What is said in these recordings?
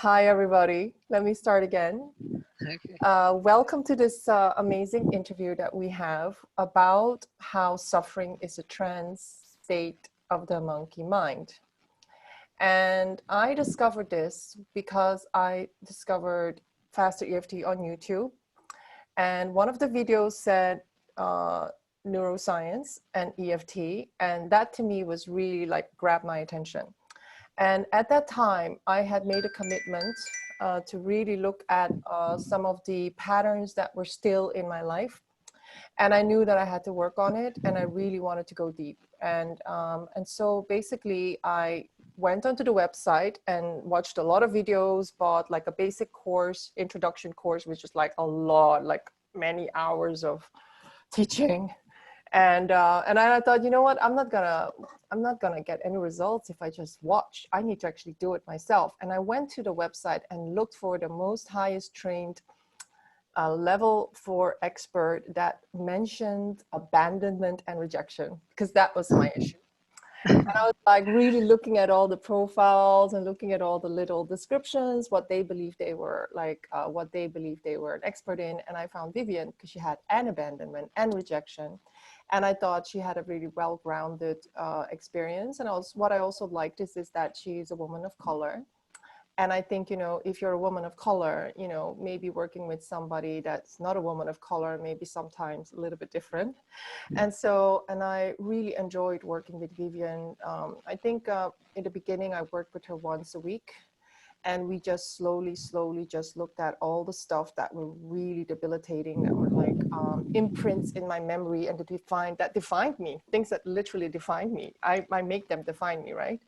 Hi, everybody. Let me start again. Okay. Welcome to this amazing interview that we have about how suffering is a trance state of the monkey mind. And I discovered this because I discovered Faster EFT on YouTube. And one of the videos said neuroscience and EFT. And that to me was really like grabbed my attention. And at that time, I had made a commitment to really look at some of the patterns that were still in my life. And I knew that I had to work on it, and I really wanted to go deep. And so basically, I went onto the website and watched a lot of videos, bought like a basic course, introduction course, which is like a lot, like many hours of teaching. And I thought, you know what, I'm not gonna get any results if I just watch. I need to actually do it myself. And I went to the website and looked for the most highest trained level 4 expert that mentioned abandonment and rejection, because that was my issue. And I was like really looking at all the profiles and looking at all the little descriptions, what they believed they were like, what they believed they were an expert in. And I found Vivien because she had an abandonment and rejection. And I thought she had a really well-grounded experience. And what I also liked is that she's a woman of color. And I think, you know, if you're a woman of color, you know, maybe working with somebody that's not a woman of color, maybe sometimes a little bit different. And I really enjoyed working with Vivien. I think in the beginning, I worked with her once a week. And we just slowly just looked at all the stuff that were really debilitating, that were like imprints in my memory and that defined me, things that literally defined me. I make them define me, right?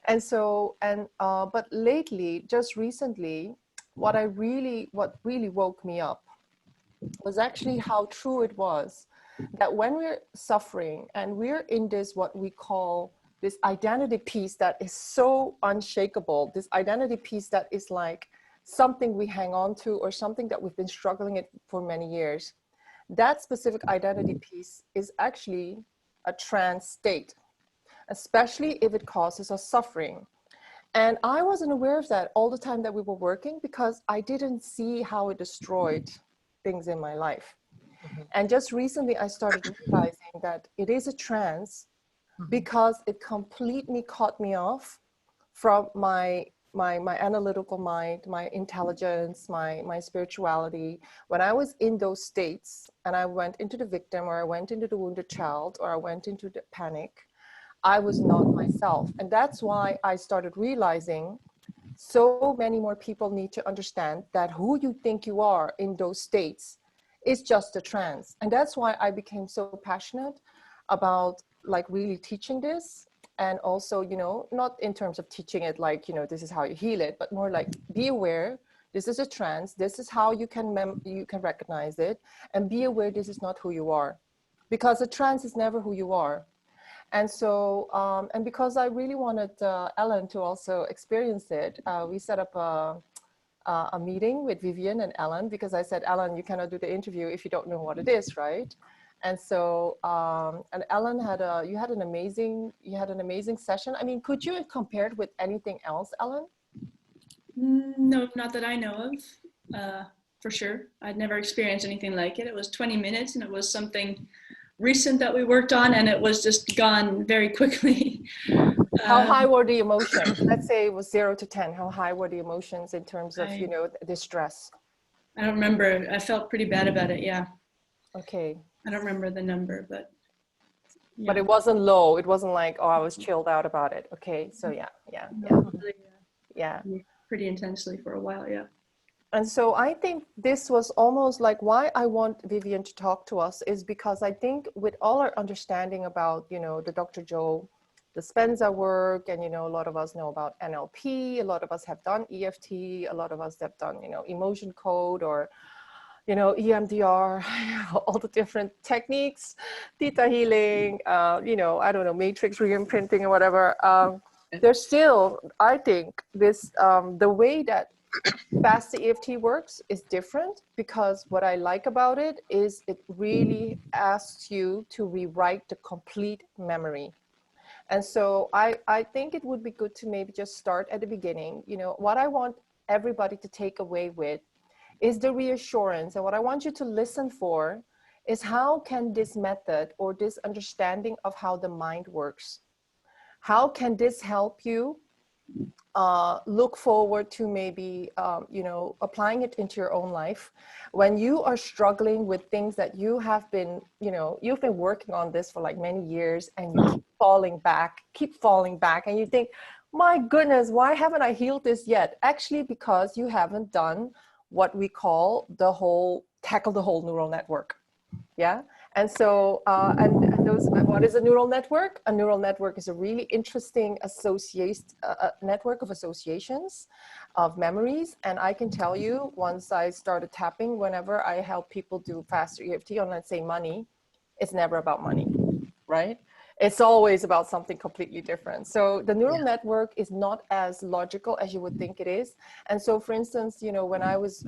And but lately, just recently, what really woke me up was actually how true it was that when we're suffering and we're in this, what we call this identity piece that is so unshakable, this identity piece that is like something we hang on to or something that we've been struggling it for many years, that specific identity piece is actually a trance state, especially if it causes us suffering. And I wasn't aware of that all the time that we were working because I didn't see how it destroyed things in my life. And just recently, I started realizing that it is a trance because it completely caught me off from my analytical mind, my intelligence, my spirituality. When I was in those states and I went into the victim, or I went into the wounded child, or I went into the panic, I was not myself. And that's why I started realizing so many more people need to understand that who you think you are in those states is just a trance. And that's why I became so passionate about like really teaching this. And also, you know, not in terms of teaching it like, you know, this is how you heal it, but more like be aware, this is a trance, this is how you can recognize it, and be aware this is not who you are, because a trance is never who you are. And so, and because I really wanted Ellen to also experience it, we set up a meeting with Vivien and Ellen, because I said, Ellen, you cannot do the interview if you don't know what it is, right? And so, and Ellen you had an amazing session. I mean, could you compare it with anything else, Ellen? No, not that I know of, for sure. I'd never experienced anything like it. It was 20 minutes and it was something recent that we worked on, and it was just gone very quickly. How high were the emotions? Let's say it was 0 to 10. How high were the emotions in terms of, you know, the stress? I don't remember. I felt pretty bad about it. Yeah. Okay. I don't remember the number, but. Yeah. But it wasn't low. It wasn't like, oh, I was chilled out about it. Okay. So yeah. Pretty intensely for a while. Yeah. And so I think this was almost like why I want Vivien to talk to us is because I think with all our understanding about, you know, the Dr. Joe Dispenza work, and, you know, a lot of us know about NLP, a lot of us have done EFT, a lot of us have done, you know, emotion code, or, you know, EMDR, all the different techniques, theta healing, you know, I don't know, matrix reimprinting or whatever. There's still, I think, this, the way that Faster EFT works is different, because what I like about it is it really asks you to rewrite the complete memory. And so I think it would be good to maybe just start at the beginning. You know, what I want everybody to take away with is the reassurance. And what I want you to listen for is how can this method or this understanding of how the mind works, how can this help you look forward to maybe, you know, applying it into your own life when you are struggling with things that you have been, you know, you've been working on this for like many years and you keep falling back and you think, my goodness, why haven't I healed this yet? Actually, because you haven't done what we call tackle the whole neural network. Yeah. And so, what is a neural network? A neural network is a really interesting network of associations, of memories. And I can tell you, once I started tapping, whenever I help people do faster EFT on, let's say, money, it's never about money, right? It's always about something completely different. So the neural network is not as logical as you would think it is. And so, for instance, you know, when I was,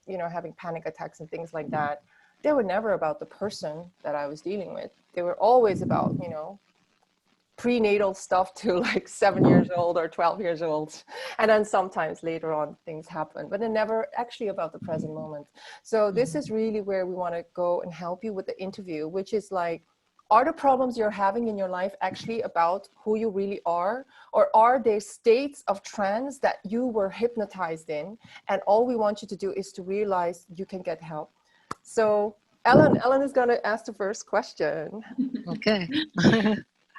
you know, having panic attacks and things like that, they were never about the person that I was dealing with. They were always about, you know, prenatal stuff to like 7 years old or 12 years old. And then sometimes later on things happen, but they're never actually about the present moment. So this is really where we want to go and help you with the interview, which is like, are the problems you're having in your life actually about who you really are? Or are they states of trance that you were hypnotized in? And all we want you to do is to realize you can get help. So Ellen is going to ask the first question. Okay.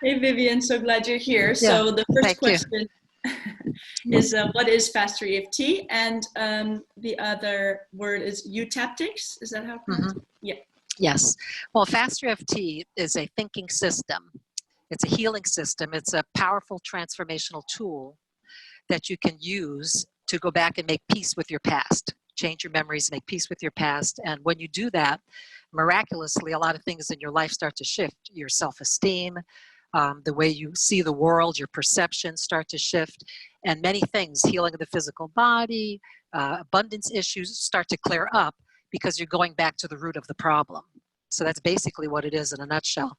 Hey, Vivien, so glad you're here. Yeah, so the first question is what is Faster EFT? And the other word is Eutaptics. Is that how it's pronounced? Yeah. Yes. Well, Faster EFT is a thinking system. It's a healing system. It's a powerful transformational tool that you can use to go back and make peace with your past. Change your memories, make peace with your past. And when you do that, miraculously, a lot of things in your life start to shift. Your self-esteem, the way you see the world, your perceptions start to shift, and many things, healing of the physical body, abundance issues start to clear up because you're going back to the root of the problem. So that's basically what it is in a nutshell.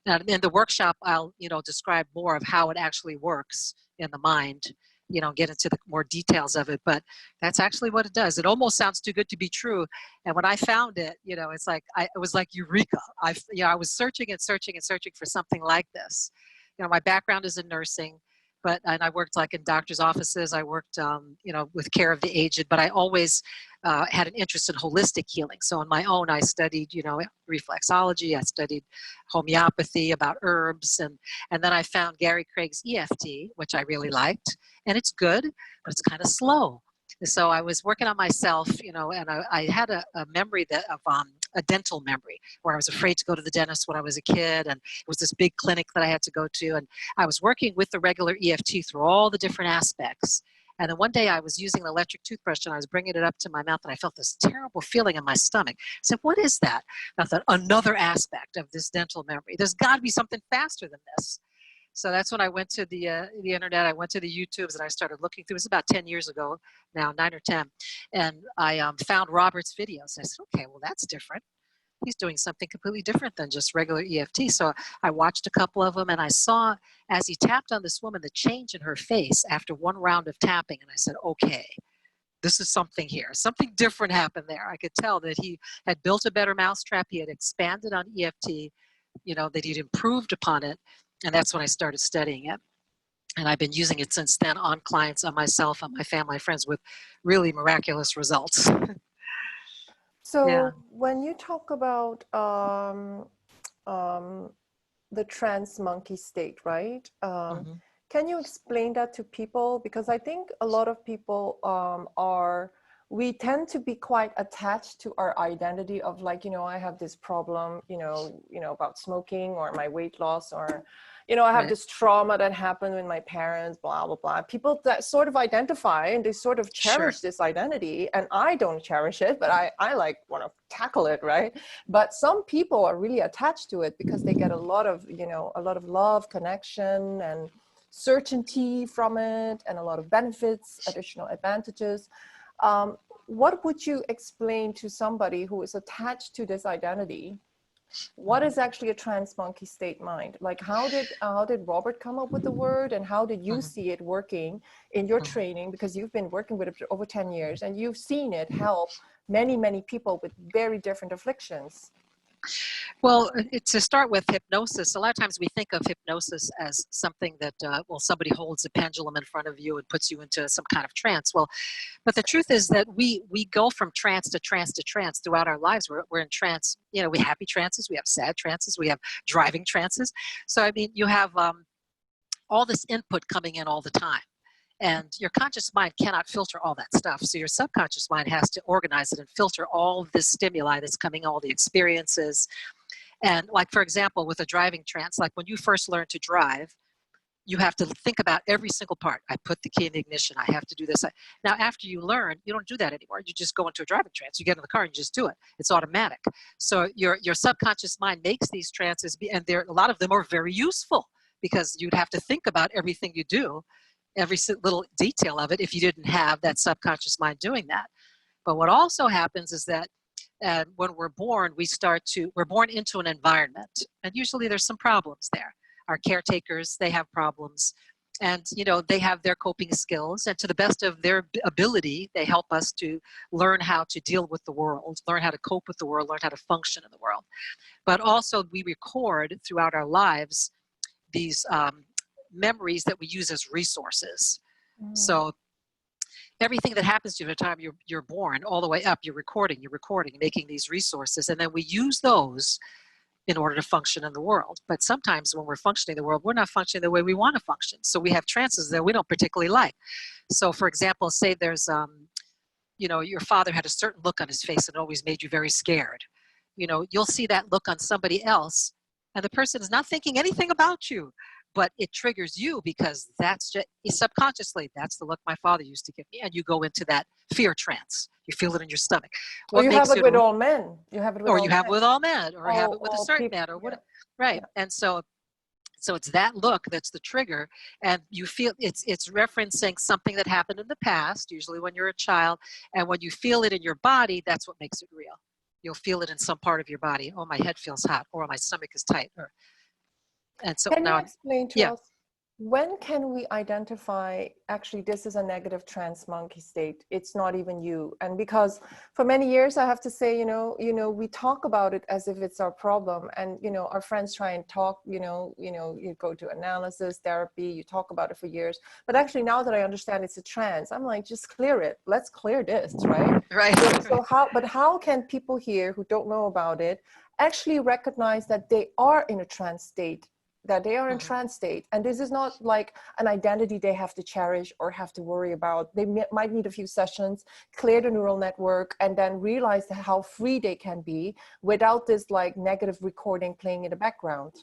Now, in the workshop, I'll, you know, describe more of how it actually works in the mind, you know, get into the more details of it, but that's actually what it does. It almost sounds too good to be true. And when I found it, you know, it's like, it was like eureka. I was searching and searching and searching for something like this. You know, my background is in nursing, and I worked like in doctor's offices. I worked, you know, with care of the aged, but I always had an interest in holistic healing. So on my own, I studied, you know, reflexology. I studied homeopathy, about herbs. And then I found Gary Craig's EFT, which I really liked. And it's good, but it's kind of slow. So I was working on myself, you know, and I had a memory of a dental memory where I was afraid to go to the dentist when I was a kid. And it was this big clinic that I had to go to. And I was working with the regular EFT through all the different aspects. And then one day I was using an electric toothbrush and I was bringing it up to my mouth and I felt this terrible feeling in my stomach. I said, what is that? And I thought, another aspect of this dental memory. There's got to be something faster than this. So that's when I went to the internet. I went to the YouTubes and I started looking through. It was about 10 years ago now, 9 or 10. And I found Robert's videos. And I said, okay, well, that's different. He's doing something completely different than just regular EFT. So I watched a couple of them and I saw as he tapped on this woman, the change in her face after one round of tapping. And I said, okay, this is something here. Something different happened there. I could tell that he had built a better mousetrap. He had expanded on EFT, you know, that he'd improved upon it. And that's when I started studying it. And I've been using it since then on clients, on myself, on my family, friends, with really miraculous results. So Yeah. when you talk about the trance monkey state, right? Can you explain that to people? Because I think a lot of people we tend to be quite attached to our identity of like, you know, I have this problem, you know, about smoking or my weight loss, or, you know, I have this trauma that happened with my parents, blah, blah, blah. People that sort of identify and they sort of cherish this identity, and I don't cherish it, but I like want to tackle it, right? But some people are really attached to it because they get a lot of, you know, a lot of love, connection, and certainty from it, and a lot of benefits, additional advantages. What would you explain to somebody who is attached to this identity what is actually a trance monkey state mind? Like how did Robert come up with the word, and how did you see it working in your training? Because you've been working with it for over 10 years and you've seen it help many people with very different afflictions. Well, to start with hypnosis, a lot of times we think of hypnosis as something that, well, somebody holds a pendulum in front of you and puts you into some kind of trance. Well, but the truth is that we go from trance to trance to trance throughout our lives. We're in trance. You know, we have happy trances, we have sad trances, we have driving trances. So, I mean, you have all this input coming in all the time. And your conscious mind cannot filter all that stuff. So your subconscious mind has to organize it and filter all of this stimuli that's coming, all the experiences. And like, for example, with a driving trance, like when you first learn to drive, you have to think about every single part. I put the key in the ignition. I have to do this. Now, after you learn, you don't do that anymore. You just go into a driving trance. You get in the car and you just do it. It's automatic. So your subconscious mind makes these trances, and a lot of them are very useful because you'd have to think about everything you do, every little detail of it, if you didn't have that subconscious mind doing that. But what also happens is that when we're born, we're born into an environment, and usually there's some problems there. Our caretakers, they have problems, and they have their coping skills, and to the best of their ability, they help us to learn how to deal with the world, learn how to cope with the world, learn how to function in the world. But also we record throughout our lives these memories that we use as resources. So everything that happens to you at the time you're born, all the way up, you're recording, making these resources, and then we use those in order to function in the world. But sometimes when we're functioning in the world, we're not functioning the way we want to function. So we have trances that we don't particularly like. So for example, say there's, your father had a certain look on his face and it always made you very scared. You'll see that look on somebody else, and the person is not thinking anything about you, but it triggers you because that's just subconsciously, that's the look my father used to give me. And you go into that fear trance. You feel it in your stomach. Or you have it with all men. You have it with or all you men. have it with all men, or have it with a certain people, man, or whatever. Yeah. Right. Yeah. And so it's that look that's the trigger, and you feel it's referencing something that happened in the past, usually when you're a child, and when you feel it in your body, that's what makes it real. You'll feel it in some part of your body. Oh, my head feels hot, or my stomach is tight, and so can now you explain to us, when can we identify actually this is a negative trance monkey state? It's not even you. And because for many years I have to say, we talk about it as if it's our problem, and our friends try and talk, you go to analysis therapy, you talk about it for years, but actually now that I understand it's a trance, I'm like, just clear it. Let's clear this, right? So how can people here who don't know about it actually recognize that they are in a trance state, that they are in trance state, and this is not like an identity they have to cherish or have to worry about? They might need a few sessions, clear the neural network, and then realize how free they can be without this like negative recording playing in the background.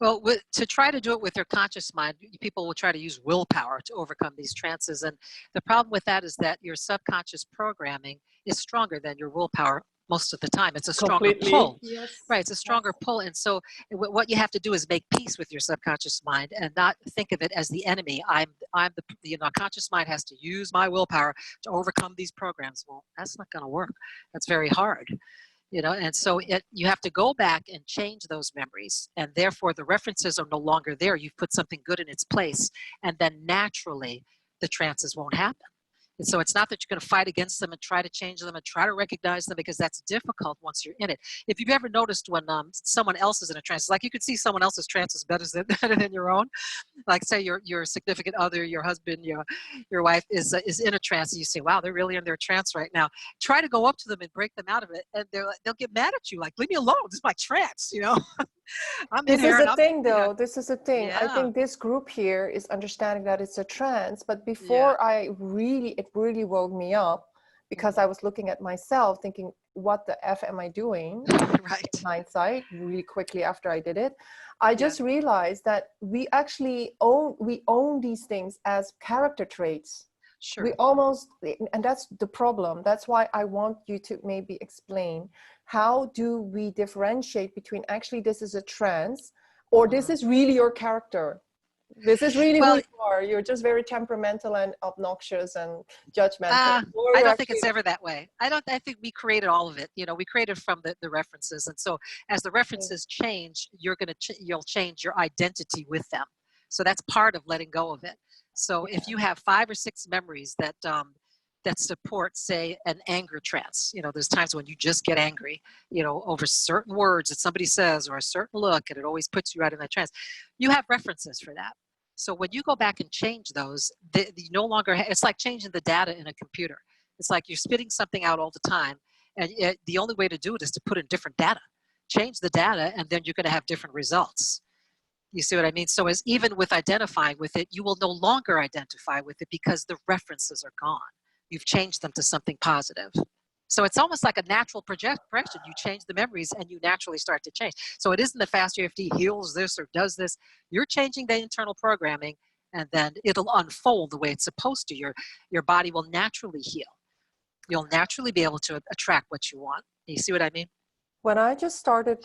Well, to try to do it with their conscious mind, people will try to use willpower to overcome these trances. And the problem with that is that your subconscious programming is stronger than your willpower most of the time. It's a stronger pull. Yes. Right, it's a stronger pull. And so what you have to do is make peace with your subconscious mind and not think of it as the enemy. The conscious mind has to use my willpower to overcome these programs. Well, that's not going to work. That's very hard. And so you have to go back and change those memories, and therefore the references are no longer there. You've put something good in its place, and then naturally the trances won't happen. And so it's not that you're going to fight against them and try to change them and try to recognize them, because that's difficult once you're in it. If you've ever noticed when someone else is in a trance, like you could see someone else's trance is better than your own. Like say your significant other, your husband, your wife is in a trance, and you say, wow, they're really in their trance right now. Try to go up to them and break them out of it, and they'll get mad at you, like, leave me alone, this is my trance, This is a thing though. This is a thing. Yeah. I think this group here is understanding that it's a trance, but before it really woke me up, because I was looking at myself thinking, what the F am I doing? Right. In hindsight, really quickly after I did it, I just realized that we actually own these things as character traits. Sure. We almost, and that's the problem. That's why I want you to maybe explain, how do we differentiate between actually this is a trance, or this is really your character? This is really who Well, you are. You're just very temperamental and obnoxious and judgmental. Or I you're don't think actually, it's ever that way. I think we created all of it. You know, we created from the references. And so as the references change, you'll change your identity with them. So that's part of letting go of it. So if you have 5 or 6 memories that that support, say, an anger trance, you know, there's times when you just get angry, you know, over certain words that somebody says or a certain look, and it always puts you right in that trance. You have references for that. So when you go back and change those, you no longer, it's like changing the data in a computer. It's like you're spitting something out all the time, and the only way to do it is to put in different data. Change the data, and then you're going to have different results. You see what I mean? So as even with identifying with it, you will no longer identify with it because the references are gone. You've changed them to something positive. So it's almost like a natural progression. You change the memories and you naturally start to change. So it isn't the Fast EFT heals this or does this. You're changing the internal programming, and then it'll unfold the way it's supposed to. Your body will naturally heal. You'll naturally be able to attract what you want. You see what I mean? when I just started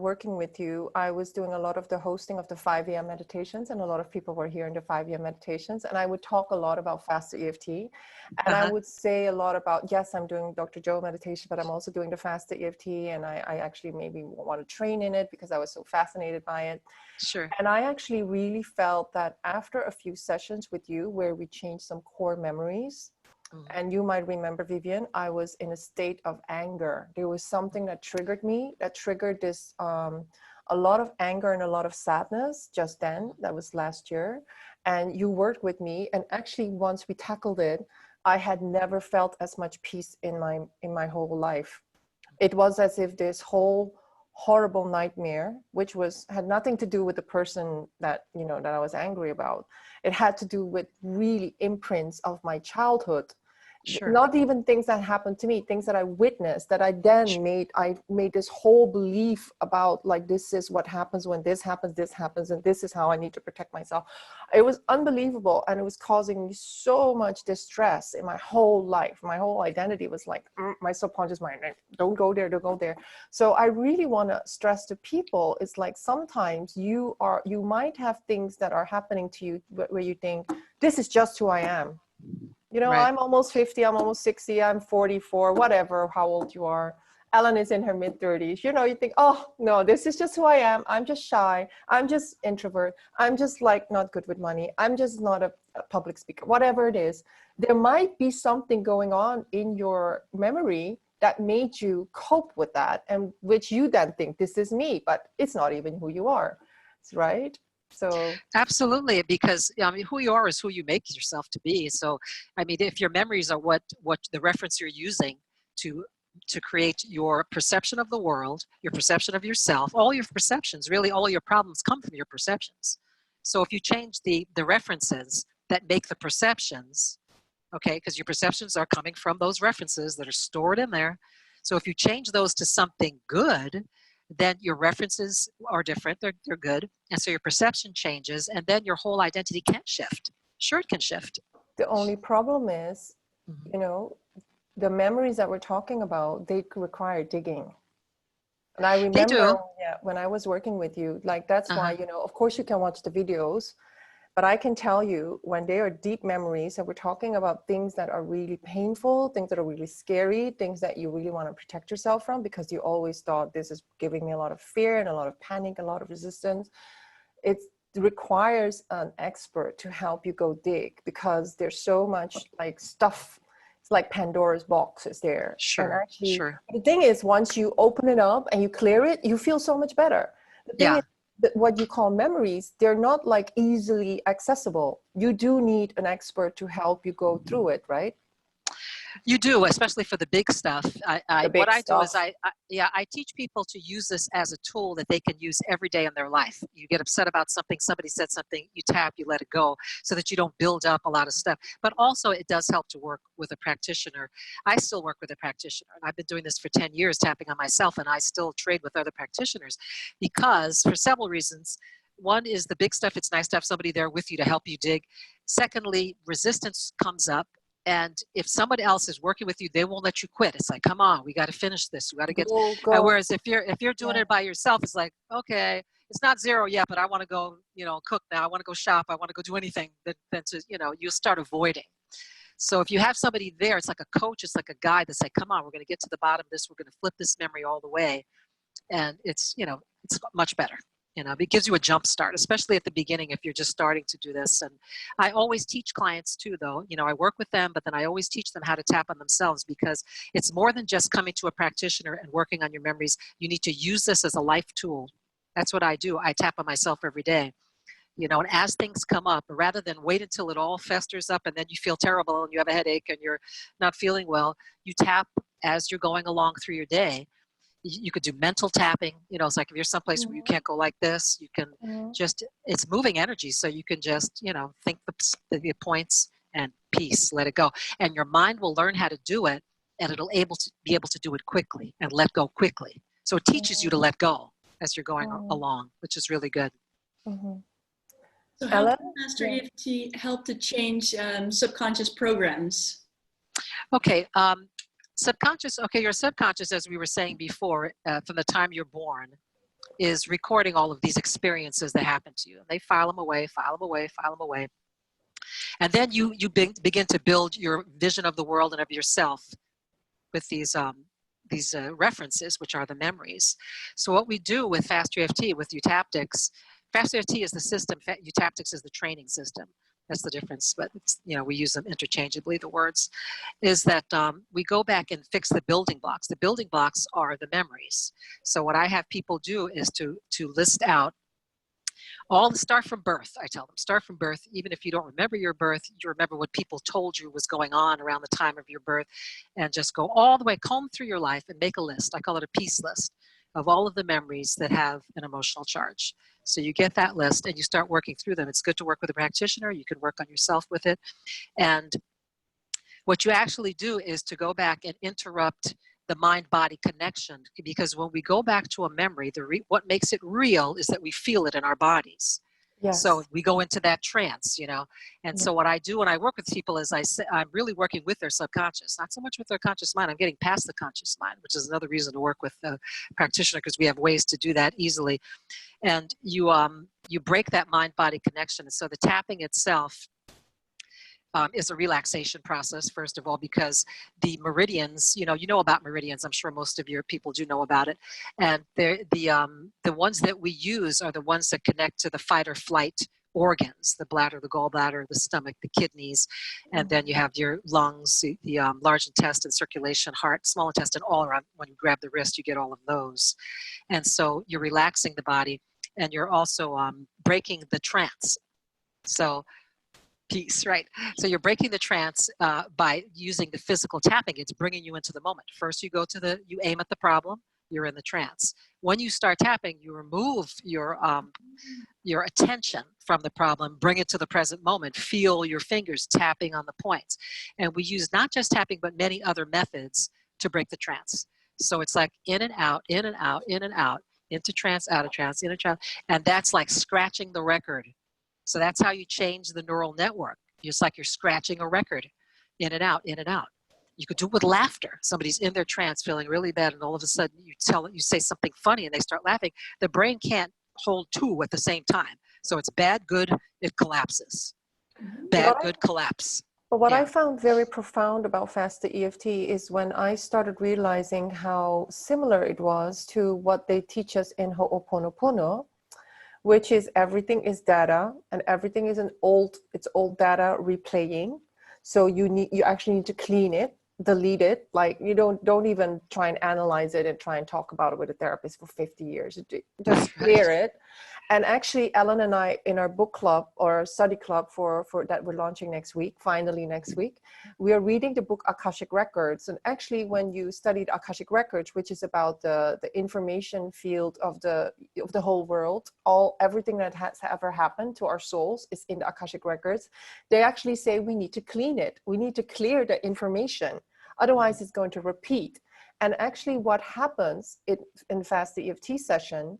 working with you, I was doing a lot of the hosting of the 5 a.m. meditations, and a lot of people were here in the 5 a.m. meditations. And I would talk a lot about Faster EFT. And I would say a lot about, yes, I'm doing Dr. Joe meditation, but I'm also doing the Faster EFT. And I actually maybe want to train in it because I was so fascinated by it. Sure. And I actually really felt that after a few sessions with you where we changed some core memories, and you might remember, Vivien, I was in a state of anger. There was something that triggered me, that triggered this, a lot of anger and a lot of sadness just then. That was last year. And you worked with me. And actually, once we tackled it, I had never felt as much peace in my whole life. It was as if this whole horrible nightmare, which had nothing to do with the person that I was angry about. It had to do with really imprints of my childhood. Sure. Not even things that happened to me, things that I witnessed, that I then made this whole belief about, like, this is what happens when this happens, and this is how I need to protect myself. It was unbelievable, and it was causing me so much distress in my whole life. My whole identity was like, my subconscious mind, don't go there, don't go there. So I really want to stress to people, it's like sometimes you might have things that are happening to you where you think, this is just who I am. Right. I'm almost 50, I'm almost 60, I'm 44, whatever, how old you are. Ellen is in her mid-30s. You think, oh, no, this is just who I am. I'm just shy. I'm just introvert. I'm just like not good with money. I'm just not a public speaker, whatever it is. There might be something going on in your memory that made you cope with that, and which you then think, this is me, but it's not even who you are, right? So absolutely, because who you are is who you make yourself to be. So if your memories are what the reference you're using to create your perception of the world, your perception of yourself, all your perceptions, really all your problems come from your perceptions. So if you change the references that make the perceptions, okay, because your perceptions are coming from those references that are stored in there. So if you change those to something good, then your references are different, they're good, and so your perception changes, and then your whole identity can shift. Sure, it can shift. The only problem is, the memories that we're talking about, they require digging. And I remember when I was working with you, like that's why, of course you can watch the videos, but I can tell you when they are deep memories, and we're talking about things that are really painful, things that are really scary, things that you really want to protect yourself from because you always thought this is giving me a lot of fear and a lot of panic, a lot of resistance. It requires an expert to help you go dig because there's so much like stuff. It's like Pandora's box is there. Sure. And actually, the thing is, once you open it up and you clear it, you feel so much better. The thing is, what you call memories, they're not like easily accessible. You do need an expert to help you go through it, right? You do, especially for the big stuff. What I do is I teach people to use this as a tool that they can use every day in their life. You get upset about something, somebody said something, you tap, you let it go so that you don't build up a lot of stuff. But also it does help to work with a practitioner. I still work with a practitioner. I've been doing this for 10 years, tapping on myself, and I still trade with other practitioners because for several reasons. One is the big stuff. It's nice to have somebody there with you to help you dig. Secondly, resistance comes up. And if somebody else is working with you, they won't let you quit. It's like, come on, we got to finish this. We got to get. Go. Whereas if you're doing it by yourself, it's like, okay, it's not zero yet, but I want to go, cook now. I want to go shop. I want to go do anything than to, you start avoiding. So if you have somebody there, it's like a coach, it's like a guide that's like, come on, we're going to get to the bottom of this. We're going to flip this memory all the way. And it's, it's much better. It gives you a jump start, especially at the beginning if you're just starting to do this. And I always teach clients too, though. I work with them, but then I always teach them how to tap on themselves, because it's more than just coming to a practitioner and working on your memories. You need to use this as a life tool. That's what I do. I tap on myself every day. And as things come up, rather than wait until it all festers up and then you feel terrible and you have a headache and you're not feeling well, you tap as you're going along through your day. You could do mental tapping. It's like if you're someplace where you can't go like this, you can just, it's moving energy. So you can just, think the points and peace, let it go. And your mind will learn how to do it, and it'll be able to do it quickly and let go quickly. So it teaches you to let go as you're going along, which is really good. So how can Master EFT help to change subconscious programs? Okay. Subconscious, your subconscious, as we were saying before, from the time you're born, is recording all of these experiences that happen to you. And they file them away, file them away, file them away. And then you begin to build your vision of the world and of yourself with these references, which are the memories. So what we do with Faster EFT, with Eutaptics, Faster EFT is the system, Eutaptics is the training system. That's the difference, but it's, we use them interchangeably, the words, is that we go back and fix the building blocks. The building blocks are the memories. So what I have people do is to list out all the, start from birth. I tell them, start from birth. Even if you don't remember your birth, you remember what people told you was going on around the time of your birth, and just go all the way, comb through your life and make a list. I call it a peace list of all of the memories that have an emotional charge. So you get that list and you start working through them. It's good to work with a practitioner. You can work on yourself with it. And what you actually do is to go back and interrupt the mind-body connection, because when we go back to a memory, what makes it real is that we feel it in our bodies. Yes. So we go into that trance, And so what I do when I work with people is I'm really working with their subconscious, not so much with their conscious mind. I'm getting past the conscious mind, which is another reason to work with a practitioner, because we have ways to do that easily. And you break that mind-body connection. And so the tapping itself is a relaxation process, first of all, because the meridians, you know about meridians. I'm sure most of your people do know about it. And the ones that we use are the ones that connect to the fight or flight organs, the bladder, the gallbladder, the stomach, the kidneys. And then you have your lungs, the large intestine, circulation, heart, small intestine, all around. When you grab the wrist, you get all of those. And so you're relaxing the body, and you're also breaking the trance. So peace, right? So you're breaking the trance by using the physical tapping. It's bringing you into the moment. First, you aim at the problem. You're in the trance. When you start tapping, you remove your attention from the problem, bring it to the present moment. Feel your fingers tapping on the points. And we use not just tapping, but many other methods to break the trance. So it's like in and out, in and out, in and out, into trance, out of trance, in and trance. And that's like scratching the record. So that's how you change the neural network. It's like you're scratching a record, in and out, in and out. You could do it with laughter. Somebody's in their trance feeling really bad, and all of a sudden you say something funny and they start laughing. The brain can't hold two at the same time. So it's bad, good, it collapses. Bad, good, collapse. But what I found very profound about Faster EFT is when I started realizing how similar it was to what they teach us in Ho'oponopono, which is everything is data, and everything is old data replaying. So you actually need to clean it, delete it. Like you don't even try and analyze it and try and talk about it with a therapist for 50 years. Just clear it. And actually, Ellen and I, in our book club or study club for that we're launching finally next week, we are reading the book Akashic Records. And actually, when you studied Akashic Records, which is about the information field of the whole world, everything that has ever happened to our souls is in the Akashic Records. They actually say we need to clean it. We need to clear the information. Otherwise, it's going to repeat. And actually, what happens in Faster EFT session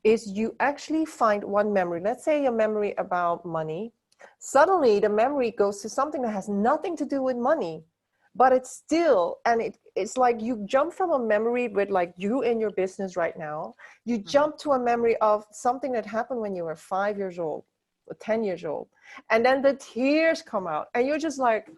is you actually find one memory. Let's say a memory about money. Suddenly the memory goes to something that has nothing to do with money. but it's still, and it's like you jump from a memory with like you in your business right now, you jump to a memory of something that happened when you were 5 years old or 10 years old, and then the tears come out and you're just like,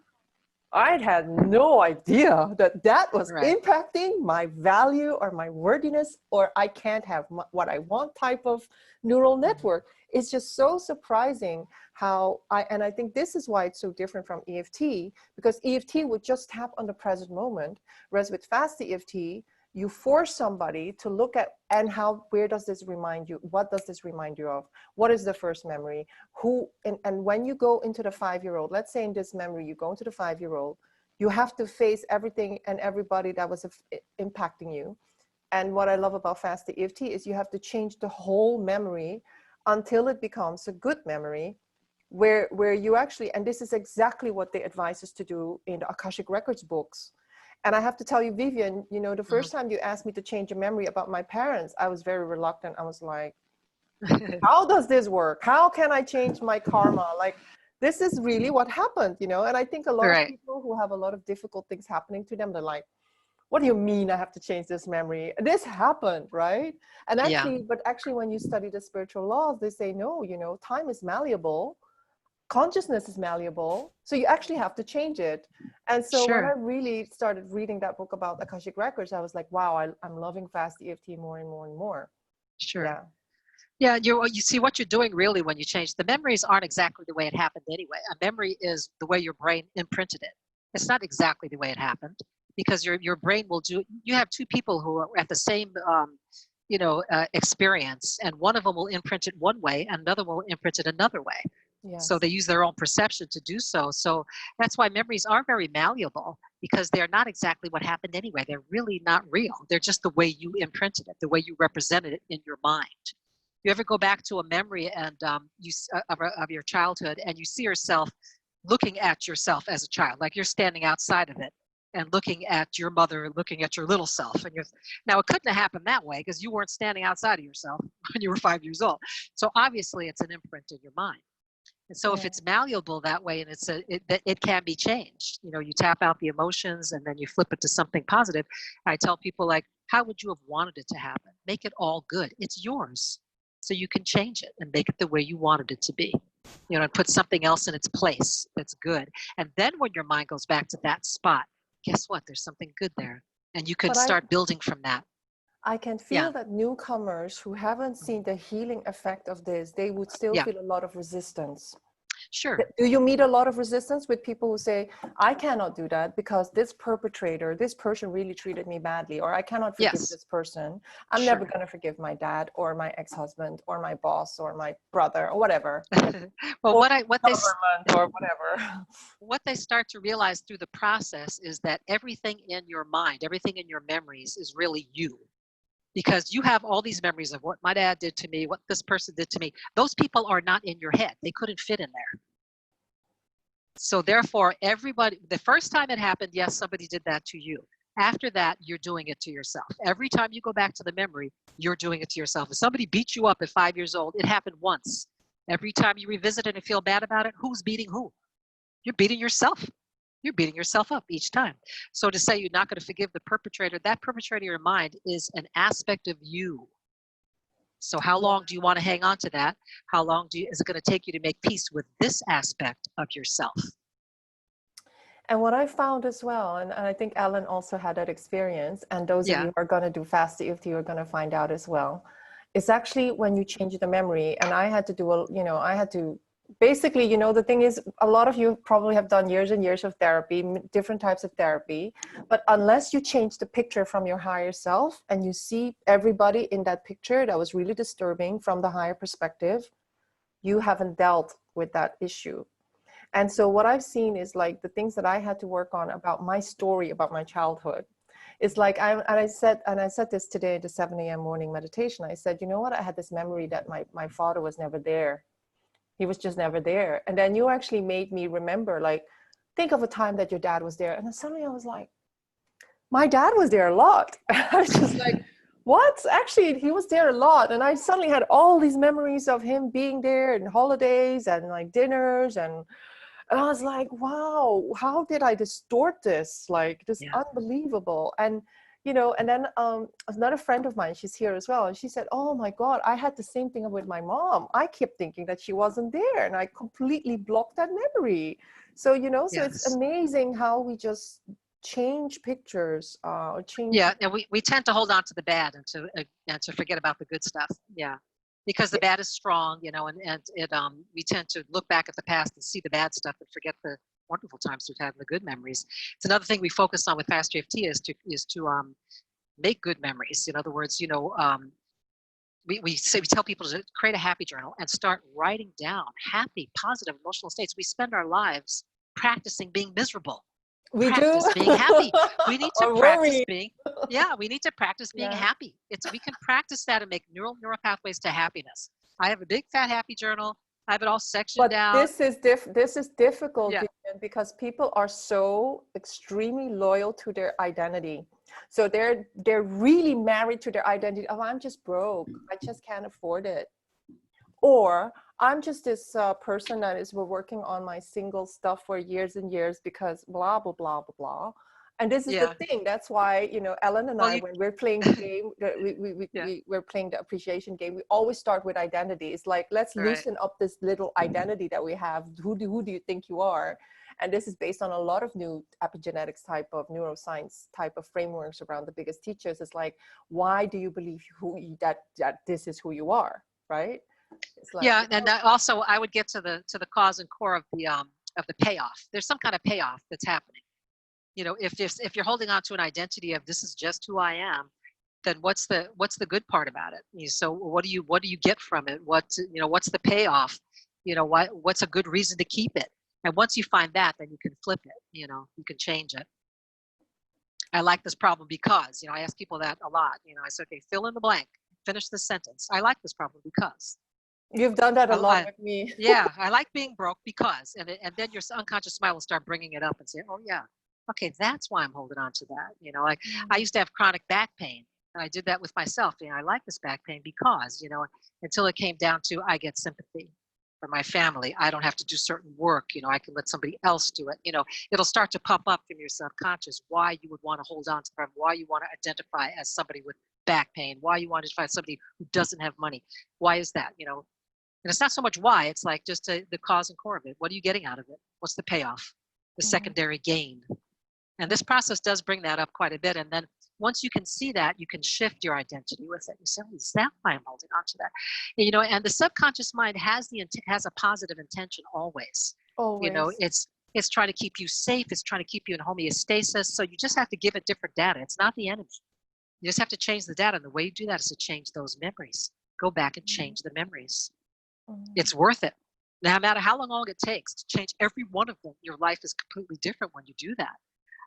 I had no idea that that was impacting my value or my worthiness, or I can't have what I want type of neural network. It's just so surprising how and I think this is why it's so different from EFT, because EFT would just tap on the present moment, whereas with Fast EFT, you force somebody to look at, and where does this remind you? What does this remind you of? What is the first memory? And when you go into the 5-year-old, let's say in this memory, you go into the 5-year-old, you have to face everything and everybody that was impacting you. And what I love about Fast EFT is you have to change the whole memory until it becomes a good memory, where you actually, and this is exactly what they advise us to do in the Akashic Records books. And I have to tell you, Vivien, you know, the first time you asked me to change a memory about my parents, I was very reluctant. I was like, how does this work? How can I change my karma? Like, this is really what happened, you know? And I think a lot of people who have a lot of difficult things happening to them, they're like, what do you mean I have to change this memory? This happened, right? And actually, but actually when you study the spiritual laws, they say, no, you know, time is malleable. Consciousness is malleable, so you actually have to change it. And so when I really started reading that book about Akashic Records, I was like, wow, I'm loving Fast EFT more and more and more. Yeah, you see what you're doing really when you change. The memories aren't exactly the way it happened anyway. A memory is the way your brain imprinted it. It's not exactly the way it happened, because your brain will do, you have two people who are at the same experience, and one of them will imprint it one way and another will imprint it another way. So they use their own perception to do so. So that's why memories are very malleable, because they're not exactly what happened anyway. They're really not real. They're just the way you imprinted it, the way you represented it in your mind. You ever go back to a memory and of your childhood, and you see yourself looking at yourself as a child, like you're standing outside of it and looking at your mother, looking at your little self. And now it couldn't have happened that way because you weren't standing outside of yourself when you were 5 years old. So obviously it's an imprint in your mind. And so if it's malleable that way, and it can be changed, you know, you tap out the emotions and then you flip it to something positive. I tell people, like, how would you have wanted it to happen? Make it all good. It's yours. So you can change it and make it the way you wanted it to be, you know, and put something else in its place that's good. And then when your mind goes back to that spot, guess what? There's something good there. And you can start building from that. I can feel that newcomers who haven't seen the healing effect of this, they would still feel a lot of resistance. Sure. Do you meet a lot of resistance with people who say, I cannot do that because this perpetrator, this person really treated me badly, or I cannot forgive this person. I'm never going to forgive my dad or my ex-husband or my boss or my brother or whatever. Well, or whatever. What they start to realize through the process is that everything in your mind, everything in your memories is really you. Because you have all these memories of what my dad did to me, what this person did to me. Those people are not in your head. They couldn't fit in there. So therefore, everybody, the first time it happened, yes, somebody did that to you. After that, you're doing it to yourself. Every time you go back to the memory, you're doing it to yourself. If somebody beat you up at 5 years old, it happened once. Every time you revisit it and feel bad about it, who's beating who? You're beating yourself. You're beating yourself up each time. So to say you're not going to forgive the perpetrator, that perpetrator in your mind is an aspect of you. So how long do you want to hang on to that? How long is it going to take you to make peace with this aspect of yourself? And what I found as well, and I think Ellen also had that experience, and those of you who are going to do Fast EFT are going to find out as well, it's actually when you change the memory. And I had to do, basically, the thing is, a lot of you probably have done years and years of therapy, different types of therapy, but unless you change the picture from your higher self and you see everybody in that picture that was really disturbing from the higher perspective, you haven't dealt with that issue. And so what I've seen is like the things that I had to work on about my story, about my childhood. It's like, I said this today at the 7 a.m. morning meditation. I said, you know what? I had this memory that my father was never there. He was just never there. And then you actually made me remember, like, think of a time that your dad was there. And then suddenly I was like, my dad was there a lot. I was just like, what? Actually, he was there a lot. And I suddenly had all these memories of him being there and holidays and like dinners. And And I was like, wow, how did I distort this? Like, this Yeah. unbelievable. And, you know, and then another friend of mine, she's here as well. And she said, oh my God, I had the same thing with my mom. I kept thinking that she wasn't there, and I completely blocked that memory. So, you know, so it's Yes. amazing how we just change pictures or change. Yeah, and we tend to hold on to the bad and to forget about the good stuff. Yeah, because the bad is strong, you know, and it we tend to look back at the past and see the bad stuff and forget the wonderful times we've had and the good memories. It's another thing we focus on with Fast EFT is to make good memories. In other words, you know, we tell people to create a happy journal and start writing down happy, positive emotional states. We spend our lives practicing being miserable. We Practice do. being happy. We need to Or practice worry. being, yeah, we need to practice being Yeah. happy. We can practice that and make neural pathways to happiness. I have a big fat happy journal. I have it all sectioned But out. this is difficult, Yeah. Vivien, because people are so extremely loyal to their identity. So they're really married to their identity. Oh, I'm just broke. I just can't afford it. Or I'm just this person that is working on my single stuff for years and years because blah, blah, blah, blah, blah. And this is the Yeah. thing. That's why, you know, Ellen and Well, I, when we're playing the game, yeah. we're playing the appreciation game, we always start with identity. It's like, let's Right. loosen up this little identity that we have. Who do you think you are? And this is based on a lot of new epigenetics type of neuroscience type of frameworks around the biggest teachers. It's like, why do you believe that this is who you are, right? It's like, Yeah, and also I would get to the cause and core of the payoff. There's some kind of payoff that's happening. You know, if you're holding on to an identity of this is just who I am, then what's the good part about it? So what do you get from it? What's the payoff? You know, what's a good reason to keep it? And once you find that, then you can flip it. You know, you can change it. I like this problem because, you know, I ask people that a lot. You know, I say, okay, fill in the blank, finish the sentence. I like this problem because. you've done that a lot with me. Yeah, I like being broke because, and then your unconscious mind will start bringing it up and say, oh yeah, okay, that's why I'm holding on to that. You know, like I used to have chronic back pain, and I did that with myself. You know, I like this back pain because, you know, until it came down to I get sympathy for my family. I don't have to do certain work. You know, I can let somebody else do it. You know, it'll start to pop up from your subconscious why you would want to hold on to them, why you want to identify as somebody with back pain, why you want to identify as somebody who doesn't have money. Why is that? You know. And it's not so much why, it's like just the cause and core of it. What are you getting out of it? What's the payoff? The secondary gain. And this process does bring that up quite a bit. And then once you can see that, you can shift your identity with it. You say, is that why I'm holding on to that? And, you know, and the subconscious mind has a positive intention always. Always. You know, it's trying to keep you safe. It's trying to keep you in homeostasis. So you just have to give it different data. It's not the enemy. You just have to change the data. And the way you do that is to change those memories. Go back and change the memories. It's worth it. No matter how long it takes to change every one of them, your life is completely different when you do that.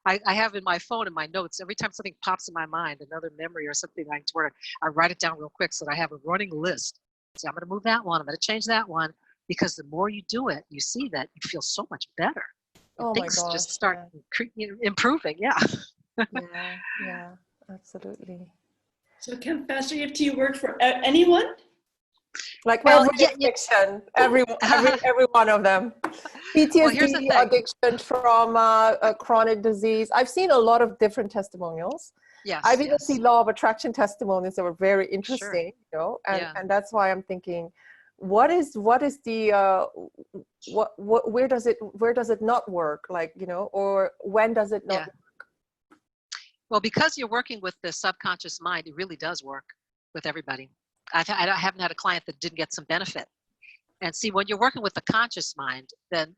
I have in my phone, in my notes, every time something pops in my mind, another memory or something like where I write it down real quick so that I have a running list. So I'm going to move that one. I'm going to change that one, because the more you do it, you see that you feel so much better. Oh my Things gosh, just start improving. Yeah. yeah, absolutely. So can Faster EFT work for anyone? Like Well, every addiction, every one of them. PTSD, here's the thing. addiction, trauma, chronic disease. I've seen a lot of different testimonials. Yes. I've even seen law of attraction testimonials that were very interesting, you know, and that's why I'm thinking, what is the where does it not work, like, you know, or when does it not work? Well, because you're working with the subconscious mind, it really does work with everybody. I haven't had a client that didn't get some benefit. And see, when you're working with the conscious mind, then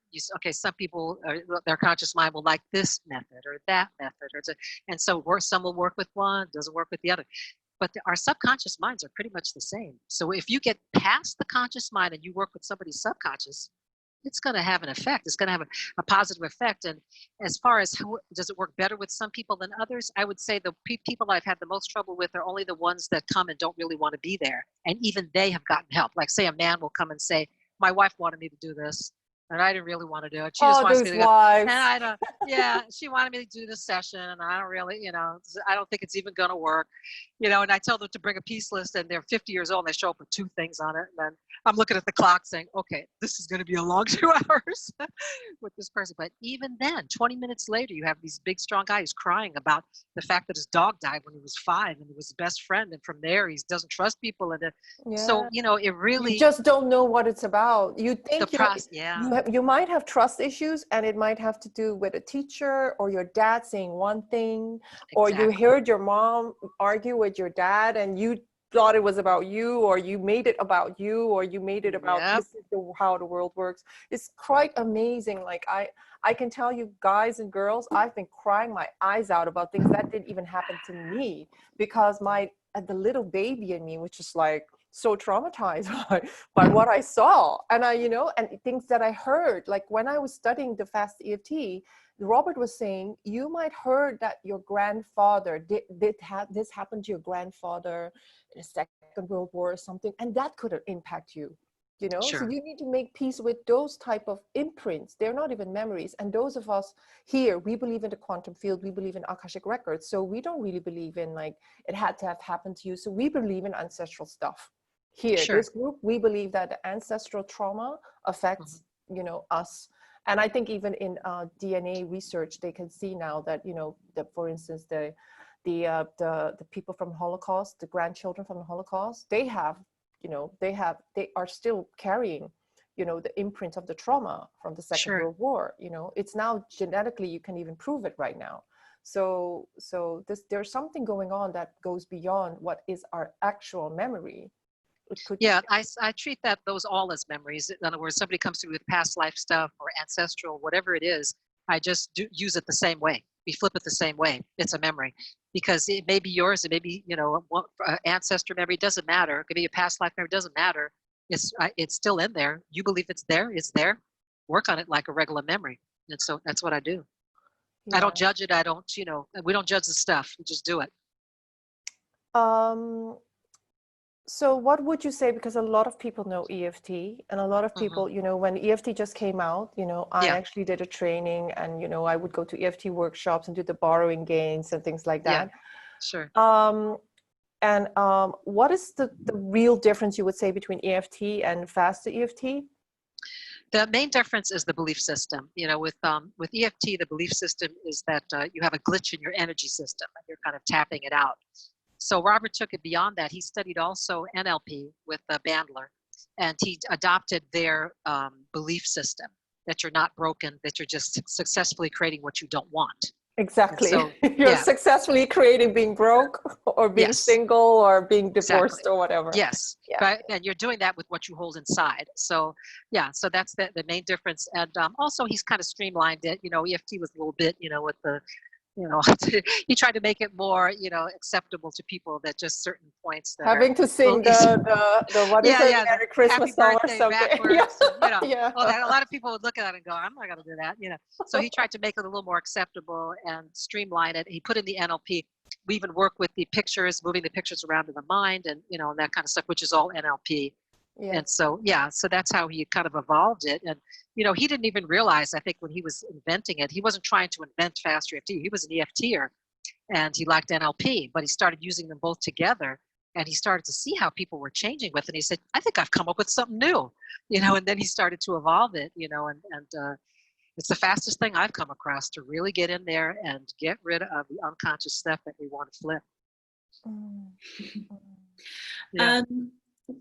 some people, their conscious mind will like this method or that method, and so some will work with one, doesn't work with the other. But our subconscious minds are pretty much the same. So if you get past the conscious mind and you work with somebody's subconscious, it's going to have an effect. It's going to have a positive effect. And as far as does it work better with some people than others, I would say the people I've had the most trouble with are only the ones that come and don't really want to be there. And even they have gotten help. Like, say a man will come and say, my wife wanted me to do this. And I didn't really want to do it. She just Oh, wants me those to go. And wives. I don't, yeah, she wanted me to do the session, and I don't really, I don't think it's even going to work, and I tell them to bring a piece list, and they're 50 years old, and they show up with 2 things on it. And then I'm looking at the clock saying, okay, this is going to be a long 2 hours with this person. But even then, 20 minutes later, you have these big, strong guys crying about the fact that his dog died when he was 5, and he was his best friend. And from there, he doesn't trust people. And so, Yeah. it really, You just don't know what it's about. You the think process, yeah, you might have trust issues, and it might have to do with a teacher or your dad saying one thing, or you exactly. heard your mom argue with your dad and you thought it was about you, or you made it about you, or you made it about Yep. this is how the world works. It's quite amazing. Like I can tell you, guys and girls, I've been crying my eyes out about things that didn't even happen to me, because the little baby in me, which is like so traumatized by what I saw, and and things that I heard. Like when I was studying the fast EFT, Robert was saying, you might heard that your grandfather did this happened to your grandfather in the Second World War or something, and that could impact you. So Sure. you need to make peace with those type of imprints. They're not even memories. And those of us here, we believe in the quantum field, we believe in Akashic records. So we don't really believe in like it had to have happened to you. So we believe in ancestral stuff. Here, Sure. this group, we believe that the ancestral trauma affects, us. And I think even in DNA research, they can see now that, that for instance, the people from Holocaust, the grandchildren from the Holocaust, they are still carrying, the imprint of the trauma from the Second Sure. World War. It's now genetically, you can even prove it right now. So there's something going on that goes beyond what is our actual memory. Yeah, I treat those all as memories. In other words, somebody comes to me with past life stuff or ancestral, whatever it is, I just use it the same way. We flip it the same way. It's a memory, because it may be yours. It may be, ancestor memory. Doesn't matter. It could be a past life memory. Doesn't matter. It's still in there. You believe it's there. It's there. Work on it like a regular memory. And so that's what I do. Yeah. I don't judge it. I don't, we don't judge the stuff. We just do it. So what would you say, because a lot of people know EFT, and a lot of people, when EFT just came out, I actually did a training, and, I would go to EFT workshops and do the borrowing gains and things like that. Yeah, sure. What is the real difference you would say between EFT and faster EFT? The main difference is the belief system. With EFT, the belief system is that you have a glitch in your energy system and you're kind of tapping it out. So Robert took it beyond that. He studied also NLP with Bandler, and he adopted their belief system that you're not broken, that you're just successfully creating what you don't want. Exactly. So, you're successfully creating being broke or being single or being divorced or whatever. Yes. Yeah. Right. And you're doing that with what you hold inside. So so that's the main difference. And also he's kind of streamlined it. EFT was a little bit, with the, he tried to make it more, acceptable to people, that just certain points that having to sing the what is it? Merry Christmas song or something. Yeah. A lot of people would look at it and go, I'm not going to do that. So he tried to make it a little more acceptable and streamline it. He put in the NLP. We even work with the pictures, moving the pictures around in the mind, and and that kind of stuff, which is all NLP. Yes. And so, so that's how he kind of evolved it. And, he didn't even realize, I think, when he was inventing it, he wasn't trying to invent faster EFT. He was an EFTer, and he liked NLP, but he started using them both together, and he started to see how people were changing with it. And he said, I think I've come up with something new, and then he started to evolve it, and it's the fastest thing I've come across to really get in there and get rid of the unconscious stuff that we want to flip. Yeah.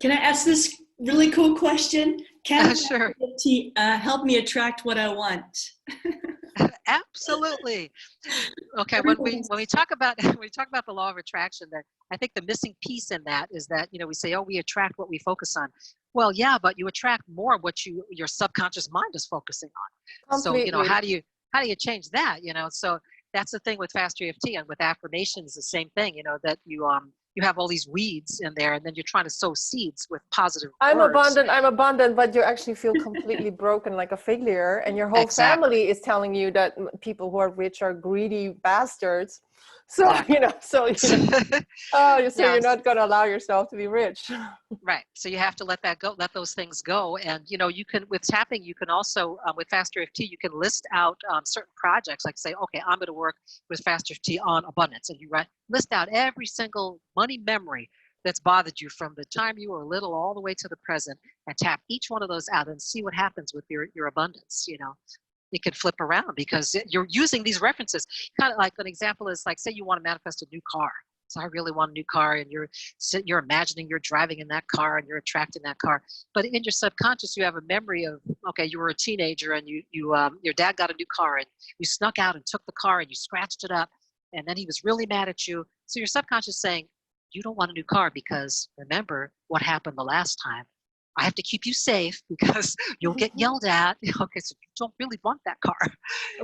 Can I ask this really cool question? Can sure. EFT help me attract what I want? Absolutely. Okay, when we talk about the law of attraction, that I think the missing piece in that is that we say, oh, we attract what we focus on. Well, yeah, but you attract more what your subconscious mind is focusing on. Completely. So how do you change that? So that's the thing with faster EFT, and with affirmations, the same thing. That you have all these weeds in there, and then you're trying to sow seeds with positive words. I'm abundant, but you actually feel completely broken, like a failure, and your whole family is telling you that people who are rich are greedy bastards. So, Exactly. so Yeah. you're not going to allow yourself to be rich. Right. So you have to let that go, let those things go. And, you can, with tapping, you can also, with Faster EFT, you can list out certain projects, like say, okay, I'm going to work with Faster EFT on abundance. And you list out every single money memory that's bothered you from the time you were little all the way to the present, and tap each one of those out and see what happens with your abundance. It could flip around because you're using these references. Kind of like an example is like, say you want to manifest a new car. So I really want a new car, and you're imagining you're driving in that car and you're attracting that car. But in your subconscious, you have a memory of, okay, you were a teenager and your dad got a new car and you snuck out and took the car and you scratched it up, and then he was really mad at you. So your subconscious is saying, you don't want a new car because remember what happened the last time. I have to keep you safe because you'll get yelled at. Okay, so you don't really want that car.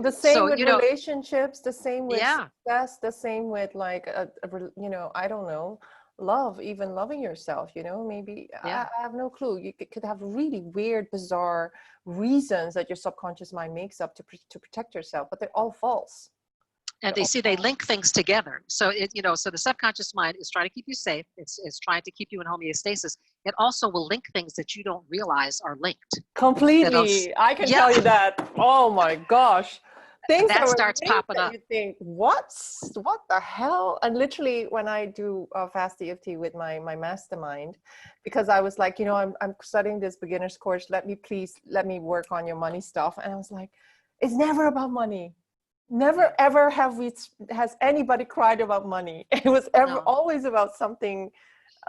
The same So, with relationships, the same with yeah, success, the same with like, I don't know, love, even loving yourself, maybe, yeah. I have no clue. You could have really weird, bizarre reasons that your subconscious mind makes up to protect yourself, but they're all false. And they link things together. So so the subconscious mind is trying to keep you safe. It's trying to keep you in homeostasis. It also will link things that you don't realize are linked. Completely. I can tell you that. Oh my gosh. Things that were starts linked popping that up. you think, what the hell? And literally when I do Fast EFT with my mastermind, because I was like, I'm studying this beginner's course. Let me work on your money stuff. And I was like, it's never about money. Never ever has anybody cried about money. It was always about something